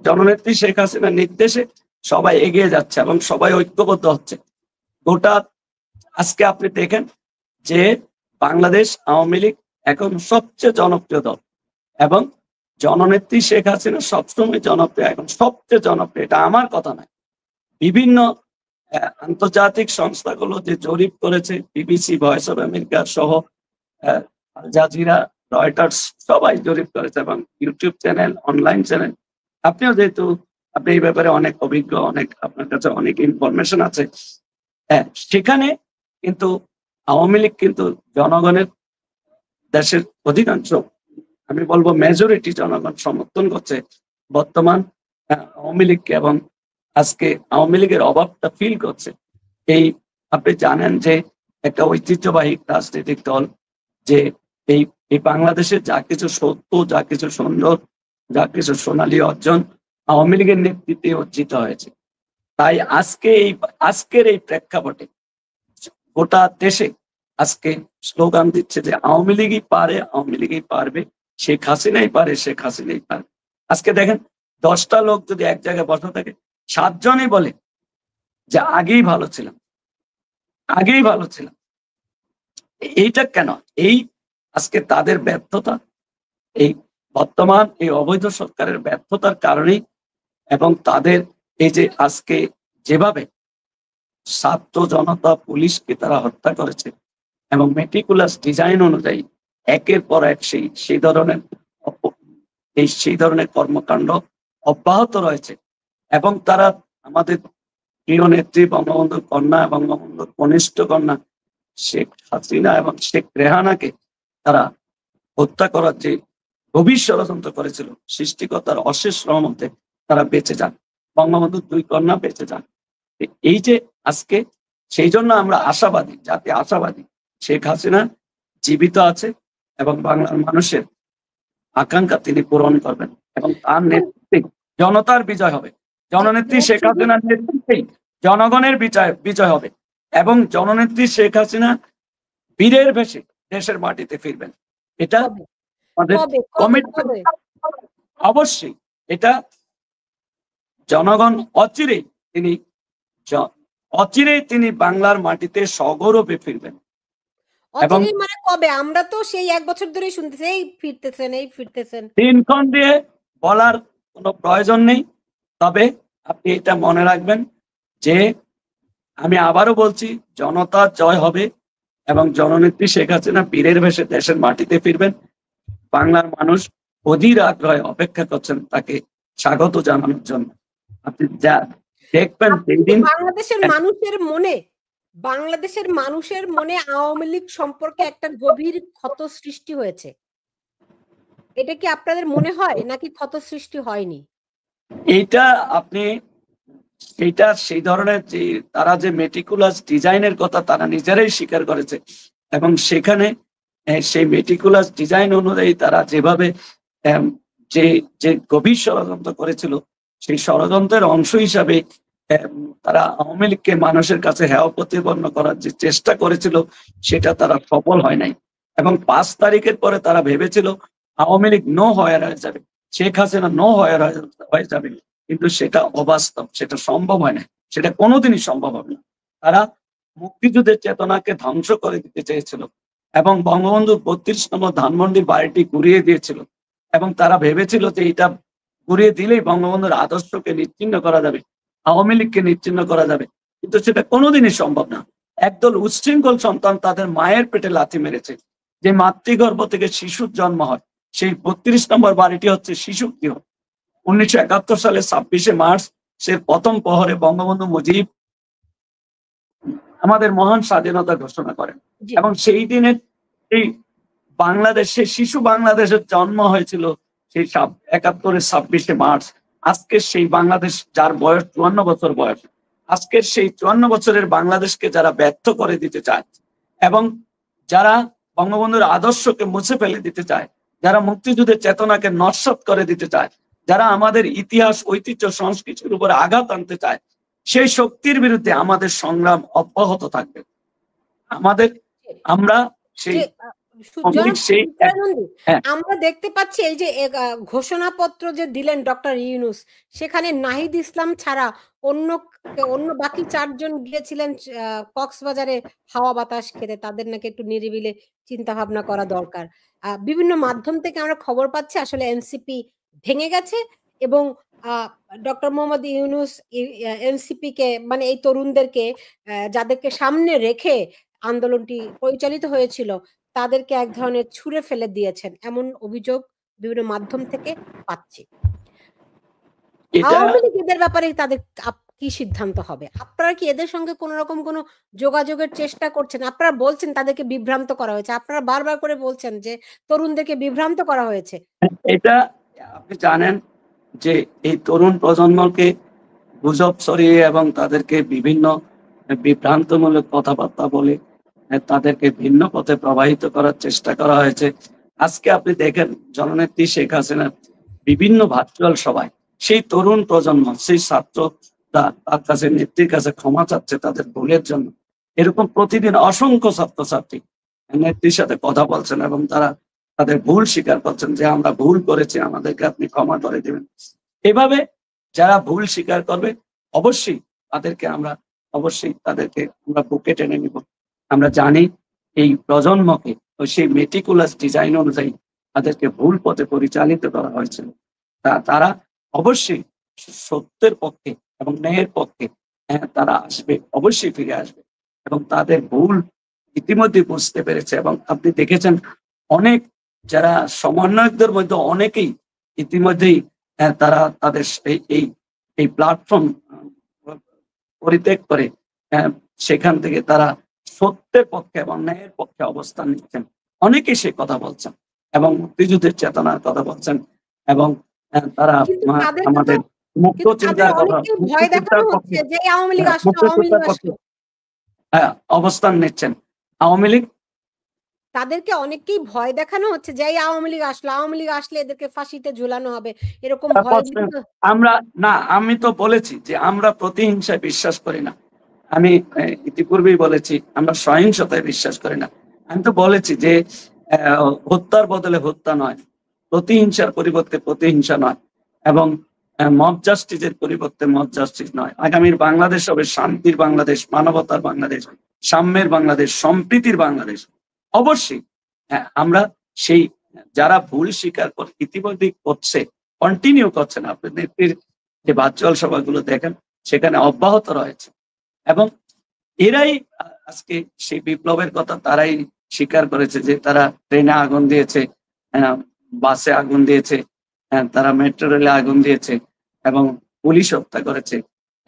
জননেত্রী শেখ হাসিনার নির্দেশে সবাই এগিয়ে যাচ্ছে এবং সবাই ঐক্যবদ্ধ হচ্ছে। গোটা আজকে আপনি দেখেন যে বাংলাদেশ আওয়ামী লীগ এখন সবচেয়ে জনপ্রিয় দল এবং জননেত্রী শেখ হাসিনা সবসময় জনপ্রিয়, এখন সবচেয়ে জনপ্রিয়। এটা আমার কথা নয়, বিভিন্ন আন্তর্জাতিক সংস্থাগুলো যে জরিপ করেছে, বিবিসি, ভয়েস অফ আমেরিকা সহ আল জাজিরা, রয়টার্স সবাই জরিপ করেছে এবং ইউটিউব চ্যানেল, অনলাইন চ্যানেল, আপনিও যেহেতু আপনি এই ব্যাপারে অনেক অভিজ্ঞ, অনেক আপনার কাছে অনেক ইনফরমেশন আছে, সেখানে কিন্তু আওয়ামী লীগ কিন্তু জনগণের, দেশের অধিকাংশ, আমি বলবো মেজরিটি জনগণ সমর্থন করছে বর্তমান আওয়ামী লীগকে এবং আজকে আওয়ামী লীগের অভাবটা ফিল করছে। এই আপনি জানেন যে একটা ঐতিহ্যবাহী রাজনৈতিক দল, যে এই বাংলাদেশের যা কিছু সত্য, যা কিছু সুন্দর, যা কিছু সোনালী অর্জন আওয়ামী লীগের নেতৃত্বে অর্জিত হয়েছে। তাই আজকের এই প্রেক্ষাপটে গোটা দেশে আজকে স্লোগান দিচ্ছে যে আওয়ামী লীগই পারে, আওয়ামী লীগই পারবে, শেখ হাসিনাই পারে, শেখ হাসিনাই পারবে। আজকে দেখেন 10টা লোক যদি এক জায়গায় বসা থাকে, 7 জনই বলে যে আগেই ভালো ছিলাম, আগেই ভালো ছিলাম। এইটা কেন? এই আজকে তাদের ব্যর্থতা, এই বর্তমান এই অবৈধ সরকারের ব্যর্থতার কারণেই এবং তাদের এই যে আজকে যেভাবে ছাত্র জনতা, পুলিশকে তারা হত্যা করেছে এবং মেটিকুলাস ডিজাইন অনুযায়ী একের পর এক সেই ধরনের কর্মকাণ্ড অব্যাহত রয়েছে এবং তারা আমাদের প্রিয় নেত্রী বঙ্গবন্ধুর কন্যা এবং বঙ্গবন্ধুর কনিষ্ঠ কন্যা শেখ হাসিনা এবং শেখ রেহানাকে তারা হত্যা করার যে গভীর ষড়যন্ত্র করেছিল, সৃষ্টিকর্তার অশেষ রহমতে তারা বেঁচে যান, বঙ্গবন্ধুর 2 কন্যা বেঁচে যান। এই যে আজকে, সেই জন্য আমরা আশাবাদী, জাতি আশাবাদী, শেখ হাসিনা জীবিত আছে এবং বাংলার মানুষের আকাঙ্ক্ষা তিনি পূরণ করবেন এবং তার নেতৃত্বে জনতার বিজয় হবে। জননেত্রী শেখ হাসিনার নেতৃত্বেই জনগণের বিজয় হবে এবং জননেত্রী শেখ হাসিনা বীরের বেশে দেশের মাটিতে ফিরবেন। এটা আমাদের কমিটমেন্ট। অবশ্যই এটা জনগণ অচিরেই তিনি বাংলার মাটিতে সগৌরবে ফিরবেন। এবং মানে কবে? আমরা তো সেই 1 বছর ধরেই শুনতেছি এই ফিরতেছেন। দিনক্ষণ দিয়ে বলার কোনো প্রয়োজন নেই। তবে আপনি এটা মনে রাখবেন যে আমি আবারও বলছি, জনতার জয় হবে এবং জননেত্রী শেখ হাসিনা বীরের বেশে দেশের মাটিতে ফিরবেন। বাংলার মানুষ অধীর আগ্রহে অপেক্ষা করছেন তাকে স্বাগত জানানোর জন্য। আপনি দেখবেন আপনি কি যেদিন বাংলাদেশের মানুষের মনে আওয়ামী লীগ সম্পর্কে একটা গভীর ক্ষত সৃষ্টি হয়েছে? এটা কি আপনাদের মনে হয় নাকি ক্ষত সৃষ্টি হয়নি? এইটা আপনি সেইটা সেই ধরনের যে তারা যে মেটিকুলাস ডিজাইনের কথা তারা নিজেরাই স্বীকার করেছে এবং সেখানে সেই মেটিকুলাস ডিজাইন অনুযায়ী তারা যেভাবে এম, যে যে গভীর ষড়যন্ত্র করেছিল সেই ষড়যন্ত্রের অংশ হিসাবে এম, তারা আওয়ামী লীগকে মানুষের কাছে হেয় প্রতিপন্ন করার যে চেষ্টা করেছিল সেটা তারা সফল হয় নাই এবং 5 তারিখের পরে তারা ভেবেছিল আওয়ামী লীগ নো হয়ে যাবে, শেখ হাসিনা নো হয়ে যাবে, কিন্তু সেটা অবাস্তব, সেটা সম্ভব হয় না, সেটা কোনোদিনই সম্ভব হবে না। তারা মুক্তিযুদ্ধের চেতনাকে ধ্বংস করে দিতে চেয়েছিল এবং বঙ্গবন্ধুর 32 নম্বর ধানমন্ডির বাড়িটি ঘুরিয়ে দিয়েছিল এবং তারা ভেবেছিল যে এটা ঘুরিয়ে দিলেই বঙ্গবন্ধুর আদর্শকে নিশ্চিহ্ন করা যাবে, আওয়ামী লীগকে নিশ্চিহ্ন করা যাবে, কিন্তু সেটা কোনোদিনই সম্ভব না। একদল উচ্ছৃঙ্খল সন্তান তাদের মায়ের পেটে লাথি মেরেছে। যে মাতৃগর্ভ থেকে শিশুর জন্ম হয় সেই 32 নম্বর বাড়িটি হচ্ছে শিশু গৃহ। 1971 সালে 26শে মার্চ সে প্রথম প্রহরে বঙ্গবন্ধু মুজিব আমাদের মহান স্বাধীনতা ঘোষণা করেন জি। এবং সেই দিনের এই বাংলাদেশে শিশু বাংলাদেশের জন্ম হয়েছিল সেই 71-এর 26শে মার্চ। আজকের সেই বাংলাদেশ যার বয়স 54 বছর বয়স, আজকের সেই 54 বছরের বাংলাদেশকে যারা ব্যর্থ করে দিতে চায় এবং যারা বঙ্গবন্ধুর আদর্শকে মুছে ফেলে দিতে চায়, যারা মুক্তিযুদ্ধের চেতনাকে নস্যাৎ করে দিতে চায়, যারা আমাদের ইতিহাস ঐতিহ্য সংস্কৃতির উপরে আঘাত আনতে চায়, সেই শক্তির বিরুদ্ধে আমাদের সংগ্রাম অব্যাহত থাকবে। আমাদের আমরা সেই জনাব সেই দয়ানন্দ, হ্যাঁ আমরা দেখতে পাচ্ছি এই যে ঘোষণাপত্র যে দিলেন ডক্টর ইউনূস, সেখানে নাহিদ ইসলাম ছাড়া অন্য অন্য বাকি 4 জন গিয়েছিলেন কক্সবাজারে হাওয়া বাতাস খেতে। তাদের নাকি একটু নিরিবিলি চিন্তা ভাবনা করা দরকার। বিভিন্ন মাধ্যম থেকে আমরা খবর পাচ্ছি আসলে এনসিপি ভেঙে গেছে এবং ডক্টর মোহাম্মদ ইউনূস এনসিপি কে মানে এই তরুণদেরকে যাদেরকে সামনে রেখে আন্দোলনটি পরিচালিত হয়েছিল তাদেরকে এক ধরনের ছুঁড়ে ফেলে দিয়েছেন, এমন অভিযোগ বিভিন্ন মাধ্যম থেকে পাচ্ছি। এটা আওয়ামী লীগ এদের ব্যাপারে তাদের কি সিদ্ধান্ত হবে? আপনারা কি এদের সঙ্গে কোন রকম কোন যোগাযোগের চেষ্টা করছেন? আপনারা বলছেন তাদেরকে বিভ্রান্ত করা হয়েছে, আপনারা বারবার করে বলছেন যে তরুণদেরকে বিভ্রান্ত করা হয়েছে। এটা আপনি জানেন যে এই তরুণ প্রজন্মকে গুজব ছড়িয়ে এবং তাদেরকে বিভিন্ন বিভ্রান্তমূলক কথাবার্তা বলে তাদেরকে ভিন্ন পথে প্রবাহিত করার চেষ্টা করা হয়েছে। আজকে আপনি দেখেন জননেত্রী শেখ হাসিনা বিভিন্ন ভার্চুয়াল সভায় সেই তরুণ প্রজন্ম, সেই ছাত্ররা তার কাছে নেত্রীর কাছে ক্ষমা চাচ্ছে তাদের ভুলের জন্য। এরকম প্রতিদিন অসংখ্য ছাত্রছাত্রী নেত্রীর সাথে কথা বলছেন এবং তারা তাদের ভুল স্বীকার করছেন যে আমরা ভুল করেছি, আমাদেরকে আপনি ক্ষমা করে দেবেন। এভাবে যারা ভুল স্বীকার করবে অবশ্যই তাদেরকে আমরা বুকে টেনে নিব। আমরা জানি এই প্রজন্মকে সেই মেটিকুলাস ডিজাইন অনুযায়ী তাদেরকে ভুল পথে পরিচালিত করা হয়েছিল। তারা অবশ্যই সত্যের পক্ষে এবং ন্যায়ের পক্ষে তারা আসবে, অবশ্যই ফিরে আসবে এবং তাদের ভুল ইতিমধ্যে বুঝতে পেরেছে এবং আপনি দেখেছেন অনেক যারা সমন্বয়কদের মধ্যে অনেকেই ইতিমধ্যেই তারা তাদের এই প্ল্যাটফর্ম পরিত্যাগ করে সেখান থেকে তারা সত্যের পক্ষে এবং ন্যায়ের পক্ষে অবস্থান নিচ্ছেন। অনেকেই সে কথা বলছেন এবং মুক্তিযুদ্ধের চেতনার কথা বলছেন এবং তারা আমাদের মুক্ত চিন্তার কথা, অবস্থান নিচ্ছেন। আওয়ামী লীগ তাদেরকে অনেককেই ভয় দেখানো হচ্ছে যে এই আওয়ামী লীগ আসলে এদেরকে ফাঁসিতে ঝুলানো হবে, এরকম ভয়। আমি তো বলেছি যে আমরা প্রতিহিংসায় বিশ্বাস করি না। আমি ইতিপূর্বেই বলেছি আমরা সহিংসতায় বিশ্বাস করি না। আমি তো বলেছি যে হত্যার বদলে হত্যা নয়, প্রতিহিংসার পরিবর্তে প্রতিহিংসা নয় এবং মব জাস্টিসের পরিবর্তে মব জাস্টিস নয়। আগামীর বাংলাদেশ হবে শান্তির বাংলাদেশ, মানবতার বাংলাদেশ, সাম্যের বাংলাদেশ, সম্প্রীতির বাংলাদেশ। অবশ্যই আমরা সেই যারা ভুল স্বীকার ইতিমধ্যে করছে, কন্টিনিউ করছেন, আপনি নেত্রীর যে ভার্চুয়াল সভাগুলো দেখেন সেখানে অব্যাহত রয়েছে এবং এরাই আজকে সেই বিপ্লবের কথা তারাই স্বীকার করেছে যে তারা ট্রেনে আগুন দিয়েছে, বাসে আগুন দিয়েছে, তারা মেট্রো রেলে আগুন দিয়েছে এবং পুলিশ হত্যা করেছে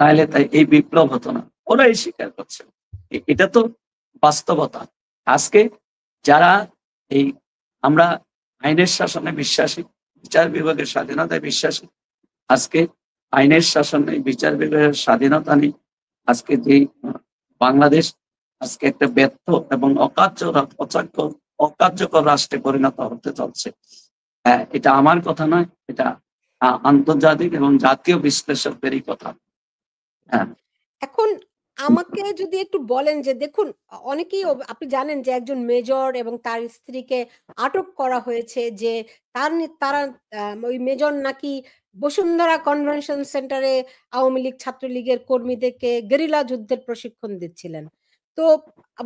তাহলে তাই এই বিপ্লব হতো না। ওরাই স্বীকার করছে। এটা তো বাস্তবতা। আজকে যারা এই আমরা আইনের শাসনে বিশ্বাসী, বিচার বিভাগের স্বাধীনতায় বিশ্বাসী, আজকে আইনের শাসনে বিচার বিভাগের স্বাধীনতা নেই। আজকে যে বাংলাদেশ আজকে একটা ব্যর্থ এবং অকার্যকর রাষ্ট্রে পরিণত হতে চলছে। এটা আমার কথা নয়, এটা আন্তর্জাতিক এবং জাতীয় বিশ্লেষকদেরই কথা। হ্যাঁ। এখন আমাকে যদি একটু বলেন যে দেখুন অনেকেই আপনি জানেন যে একজন মেজর এবং তার স্ত্রীকে আটক করা হয়েছে যে তারা ওই মেজর নাকি বসুন্ধরা কনভেনশন সেন্টারে আওয়ামী লীগ ছাত্রলীগের কর্মীদেরকে গেরিলা যুদ্ধের প্রশিক্ষণ দিচ্ছিলেন। তো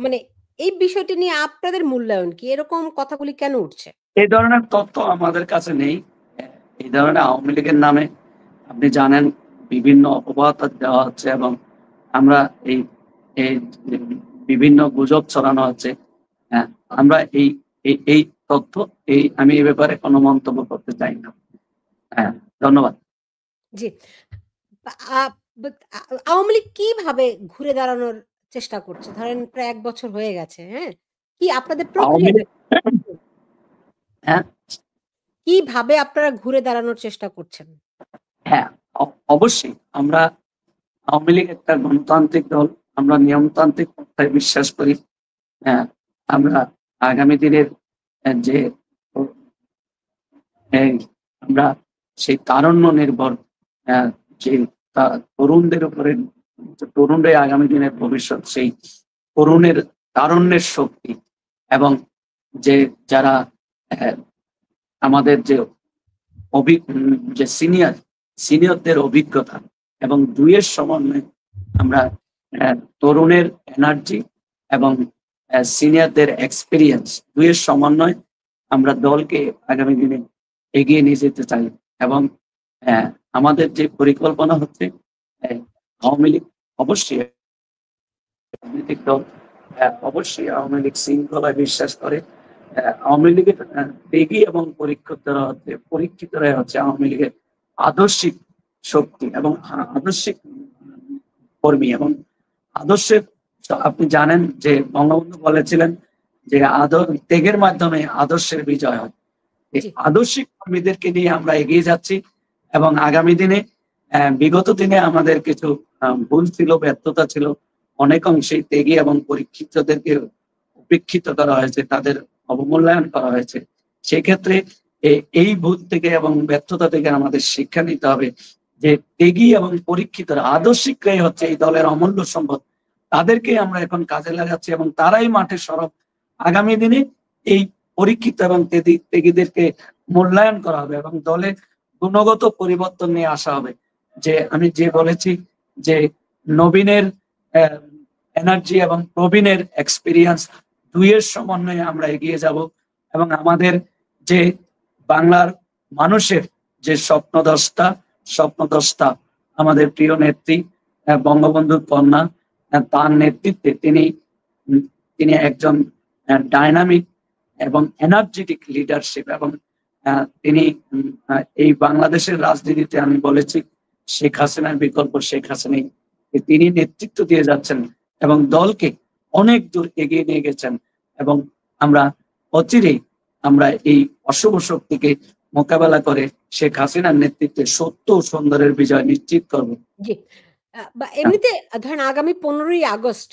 মানে এই বিষয়টি নিয়ে আপনাদের মূল্যায়ন কি? এরকম কথাগুলি কেন উঠছে? এই ধরনের তথ্য আমাদের কাছে নেই। এই ধরনের আওয়ামী লীগের নামে আপনি জানেন বিভিন্ন অপবাদ দেওয়া হচ্ছে এবং আমরা এই এই বিভিন্ন গুজব ছড়ানো হচ্ছে। আমরা এই তথ্য আমি এ ব্যাপারে কোনো মন্তব্য করতে চাই না। হ্যাঁ, ধন্যবাদ। জি। আ আওয়ামী লীগ কিভাবে ঘুরে দাঁড়ানোর চেষ্টা করছে? ধরেন প্রায় ১ বছর হয়ে গেছে, হ্যাঁ? কি আপনাদের আওয়ামী প্রক্রিয়াটা লীগ হ্যাঁ, কিভাবে আপনারা ঘুরে দাঁড়ানোর চেষ্টা করছেন? হ্যাঁ, অবশ্যই আমরা আওয়ামী লীগ একটা গণতান্ত্রিক দল। আমরা নিয়মতান্ত্রিক পন্থায় বিশ্বাস করি। হ্যাঁ, আমরা আগামী দিনের যে এই আমরা সেই তারুণ্য নির্ভর যে তরুণদের উপরে তরুণরাই আগামী দিনের ভবিষ্যৎ, সেই তরুণের তারুণ্যের শক্তি এবং যে যারা আমাদের যে সিনিয়রদের অভিজ্ঞতা এবং দুইয়ের সমন্বয়ে আমরা তরুণের এনার্জি এবং সিনিয়রদের এক্সপেরিয়েন্স দুইয়ের সমন্বয়ে আমরা দলকে আগামী দিনে এগিয়ে নিয়ে যেতে চাই এবং আমাদের যে পরিকল্পনা হচ্ছে আওয়ামী লীগ অবশ্যই রাজনৈতিক দল, অবশ্যই আওয়ামী লীগ শৃঙ্খলায় বিশ্বাস করে। আওয়ামী লীগের ত্যাগী এবং পরীক্ষিতরাই হচ্ছে আওয়ামী লীগের আদর্শিক শক্তি এবং আদর্শিক কর্মী এবং আদর্শের আপনি জানেন যে বঙ্গবন্ধু বলেছিলেন যে ত্যাগের মাধ্যমে আদর্শের বিজয় হয়। এই জি। আদর্শিক কর্মীদেরকে নিয়ে আমরা এগিয়ে যাচ্ছি এবং আগামী দিনে বিগত দিনে আমাদের কিছু ভুল ছিল, ব্যর্থতা ছিল, অনেক অংশেই ত্যাগী এবং পরীক্ষিতদেরকে উপেক্ষিত করা হয়েছে, তাদের অবমূল্যায়ন করা হয়েছে। সেক্ষেত্রে এই ভুল থেকে এবং ব্যর্থতা থেকে আমাদের শিক্ষা নিতে হবে যে ত্যাগী এবং পরীক্ষিতরা আদর্শিকরাই হচ্ছে এই দলের অমূল্য সম্পদ। তাদেরকে আমরা এখন কাজে লাগাচ্ছি এবং তারাই মাঠে সরব। আগামী দিনে এই পরীক্ষিত এবং ত্যাগীদেরকে মূল্যায়ন করা হবে এবং দলে গুণগত পরিবর্তন নিয়ে আসা হবে। যে আমি বলেছি যে নবীনের এনার্জি এবং প্রবীণের এক্সপিরিয়েন্স দুইয়ের সমন্বয়ে আমরা এগিয়ে যাব এবং আমাদের যে বাংলার মানুষের যে স্বপ্নদ্রষ্টা আমাদের প্রিয় নেত্রী বঙ্গবন্ধুর কন্যা, তার নেতৃত্বে তিনি একজন ডাইনামিক এবং এনার্জেটিক লিডারশিপ এবং তিনি এই বাংলাদেশের রাজনীতিতে আমি বলেছি শেখ হাসিনার বিকল্প শেখ হাসিনাই, তিনি নেতৃত্ব দিয়ে যাচ্ছেন এবং দলকে অনেক দূর এগিয়ে নিয়ে গেছেন এবং আমরা অচিরেই আমরা এই অশুভ শক্তিকে মোকাবেলা করে শেখ হাসিনার নেতৃত্বে সত্য ও সুন্দরের বিজয় নিশ্চিত করব। জি। বা এমনিতে ধরেন আগামী 15ই আগস্ট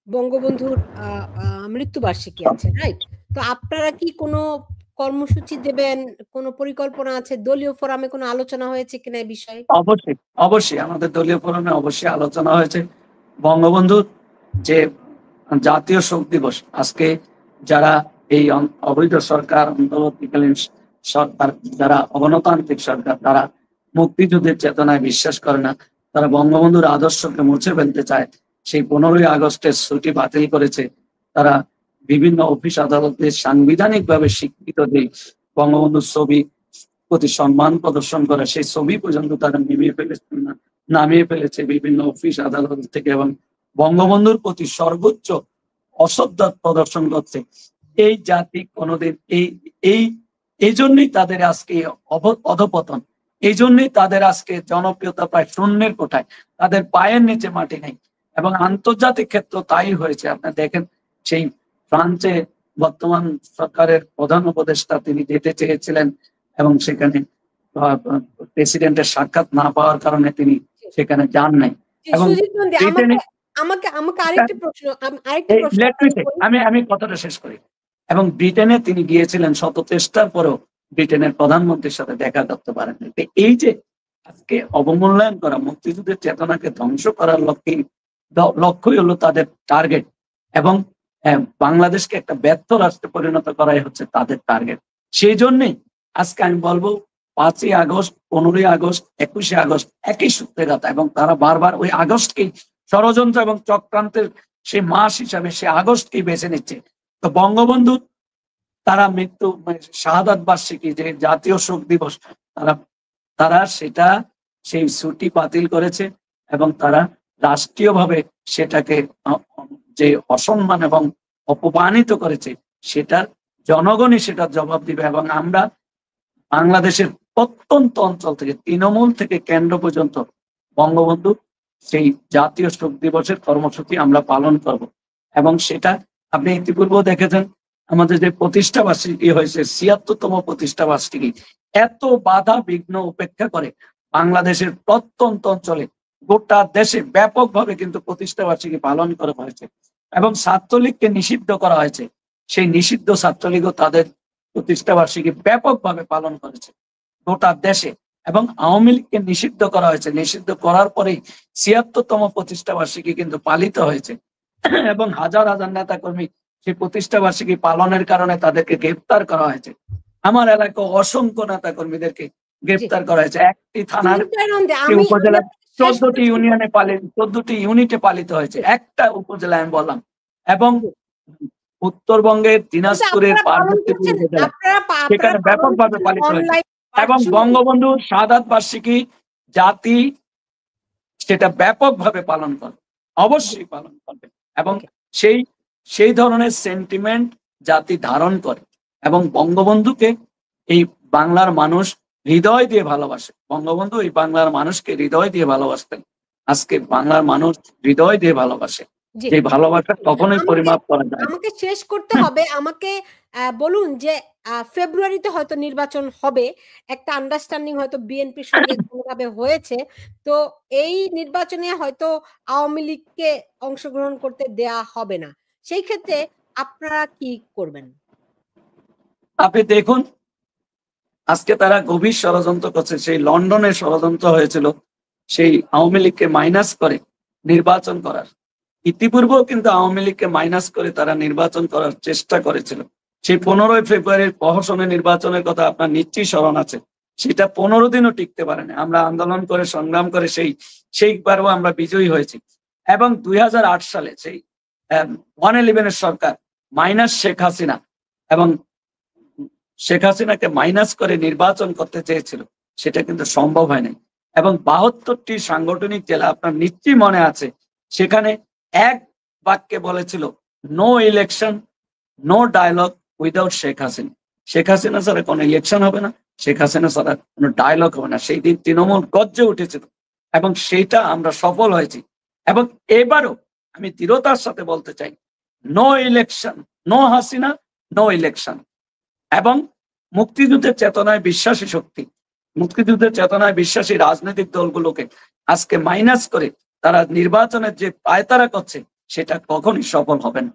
বঙ্গবন্ধুর আ আ মৃত্যুবার্ষিকী আছে, রাইট? তো আপনারা কি কোনো কর্মসূচি দেবেন? কোনো পরিকল্পনা আছে? দলীয় ফোরামে কোনো আলোচনা হয়েছে কিনা এই বিষয়ে? অবশ্যই, অবশ্যই আমাদের দলীয় ফোরামে অবশ্যই আলোচনা হয়েছে। বঙ্গবন্ধুর যে জাতীয় শোক দিবস আজকে যারা এই অবৈধ সরকার, অন্তর্বর্তীকালীন সরকার, যারা অগণতান্ত্রিক সরকার, তারা মুক্তিযুদ্ধের চেতনায় বিশ্বাস করে না, তারা বঙ্গবন্ধুর আদর্শকে মুছে ফেলতে চায়, সেই 15ই আগস্টের ছুটি বাতিল করেছে। তারা বিভিন্ন অফিস আদালতে সাংবিধানিকভাবে স্বীকৃত যে বঙ্গবন্ধুর ছবি প্রতি সম্মান প্রদর্শন করে সেই ছবি পর্যন্ত তারা নামিয়ে ফেলেছে বিভিন্ন অফিস আদালত থেকে এবং বঙ্গবন্ধুর প্রতি সর্বোচ্চ অশ্রদ্ধা প্রদর্শন করছে। এই জাতি কোনোদিন এই জন্যই তাদের আজকে অধপতন, এই জন্যই তাদের আজকে জনপ্রিয়তা প্রায় শূন্যের কোঠায়। তাদের পায়ের নিচে মাটি নেই। এবং আন্তর্জাতিক ক্ষেত্র তাই হয়েছে। আপনি দেখেন সেই ফ্রান্সে বর্তমান সরকারের প্রধান উপদেষ্টা তিনি যেতে চেয়েছিলেন এবং সেখানে প্রেসিডেন্টের সাক্ষাৎ না পাওয়ার কারণে তিনি সেখানে যান নাই। এবং সুজিত নন্দী, ব্রিটেনে আমাকে আরেকটা প্রশ্ন আমি কথাটা শেষ করি। এবং ব্রিটেনে তিনি গিয়েছিলেন শত চেষ্টার পরেও ব্রিটেনের প্রধানমন্ত্রীর সাথে দেখা করতে পারেননি। এই যে আজকে অবমূল্যায়ন করা, মুক্তিযুদ্ধের চেতনাকে ধ্বংস করার লক্ষ্যই হলো তাদের টার্গেট। এবং বাংলাদেশকে একটা ব্যর্থ রাষ্ট্রে পরিণত করাই হচ্ছে তাদের টার্গেট। সেই জন্যই আজকে আমি বলবো 5ই আগস্ট, 15ই আগস্ট, 21শে আগস্ট একই সূত্রে গাঁথা। এবং তারা বারবার ওই আগস্টকেই ষড়যন্ত্র এবং চক্রান্তের সেই মাস হিসাবে সে আগস্টকেই বেছে নিচ্ছে। তো বঙ্গবন্ধু তারা মৃত্যু শাহাদাত বার্ষিকী যে জাতীয় শোক দিবস, তারা সেটা সেই ছুটি বাতিল করেছে এবং তারা রাষ্ট্রীয়ভাবে সেটাকে যে অসম্মান এবং অপমানিত করেছে সেটার জনগণই সেটার জবাব দিবে। এবং আমরা বাংলাদেশের প্রত্যন্ত অঞ্চল থেকে তৃণমূল থেকে কেন্দ্র পর্যন্ত বঙ্গবন্ধু সেই জাতীয় শোক দিবসের কর্মসূচি আমরা পালন করব। এবং সেটা আপনি ইতিপূর্বেও দেখেছেন আমাদের যে প্রতিষ্ঠা বার্ষিকী হয়েছে, ৭৬তম প্রতিষ্ঠা বার্ষিকী, এত বাধা বিঘ্ন উপেক্ষা করে বাংলাদেশের প্রত্যন্ত অঞ্চলে গোটা দেশে ব্যাপকভাবে কিন্তু প্রতিষ্ঠা বার্ষিকী পালন করা হয়েছে। এবং ছাত্রলীগকে নিষিদ্ধ করা হয়েছে, সেই নিষিদ্ধ ছাত্রলীগও তাদের প্রতিষ্ঠা বার্ষিকী ব্যাপকভাবে পালন করেছে গোটা দেশে। এবং আওয়ামী লীগকে নিষিদ্ধ করা হয়েছে, নিষিদ্ধ করার পরেই ৭৬তম প্রতিষ্ঠা বার্ষিকী কিন্তু পালিত হয়েছে। এবং হাজার হাজার নেতা কর্মী সেই প্রতিষ্ঠা বার্ষিকী পালনের কারণে তাদেরকে গ্রেফতার করা হয়েছে। আমার এলাকায় অসংখ্য নেতা কর্মীদেরকে গ্রেফতার করা হয়েছে। একটি থানার উপজেলার 14টি ইউনিয়নে 14টি ইউনিটে পালিত হয়েছে, একটা উপজেলায় আমি বললাম। এবং উত্তরবঙ্গের দিনাজপুরের পার্বতীপুর উপজেলা সেখানে ব্যাপকভাবে পালিত হয়েছে। এবং বঙ্গবন্ধুর শাহাদাত বার্ষিকী জাতি সেটা ব্যাপকভাবে পালন করবে, অবশ্যই পালন করবে। এবং সেই ধরনের সেন্টিমেন্ট জাতি ধারণ করে। এবং বঙ্গবন্ধুকে এই বাংলার মানুষ হৃদয় দিয়ে ভালোবাসে। বঙ্গবন্ধু এই বাংলার মানুষকে হৃদয় দিয়ে ভালোবাসতেন। আজকে বাংলার মানুষ হৃদয় দিয়ে ভালোবাসে, যে ভালোবাসা কখনোই পরিমাপ করা যায় না। আমাকে শেষ করতে হবে। আমাকে বলুন যে ফেব্রুয়ারিতে হয়তো নির্বাচন হবে, একটা আন্ডারস্ট্যান্ডিং হয়তো বিএনপির সঙ্গে কোনোভাবে হয়েছে। তো এই নির্বাচনে হয়তো আওয়ামী লীগকে অংশগ্রহণ করতে দেয়া হবে না। সেই ক্ষেত্রে আপনারা কি করবেন? আপনি দেখুন, আজকে তারা গভীর ষড়যন্ত্র করছে। সেই লন্ডনে ষড়যন্ত্র হয়েছিল সেই আওয়ামী লীগকে মাইনাস করে নির্বাচন করার। ইতিপূর্বেও কিন্তু আওয়ামী লীগকে মাইনাস করে তারা নির্বাচন করার চেষ্টা করেছিল। সেই 15ই ফেব্রুয়ারির প্রহসনের নির্বাচনের কথা আপনার নিশ্চয়ই স্মরণ আছে। সেটা 15 দিনও টিকতে পারেনি। আমরা আন্দোলন করে সংগ্রাম করে সেইবারও আমরা বিজয়ী হয়েছি। এবং 2008 সালে সেই 111 সরকার মাইনাস শেখ হাসিনা এবং শেখ হাসিনাকে মাইনাস করে নির্বাচন করতে চেয়েছিল, সেটা কিন্তু সম্ভব হয় নাই। এবং 72টি সাংগঠনিক জেলা আপনার নিশ্চয়ই মনে আছে, সেখানে এক বাক্যে বলেছিল no election, no dialogue without Sheikh Hasina. Sheikh Hasina ছাড়া কোনো ইলেকশন হবে না, শেখ হাসিনা ছাড়া কোনো ডায়ালগ হবে না। সেই দিন তৃণমূল গর্জে উঠেছিল এবং সেইটা আমরা সফল হয়েছি। এবং এবারও আমি দৃঢ়তার সাথে বলতে চাই, no election, no Hasina, no election. এবং মুক্তিযুদ্ধের চেতনায় বিশ্বাসী শক্তি, মুক্তিযুদ্ধের চেতনায় বিশ্বাসী রাজনৈতিক দলগুলোকে আজকে মাইনাস করে তারা নির্বাচনের যে পায়তারা করছে সেটা কখনই সফল হবে না।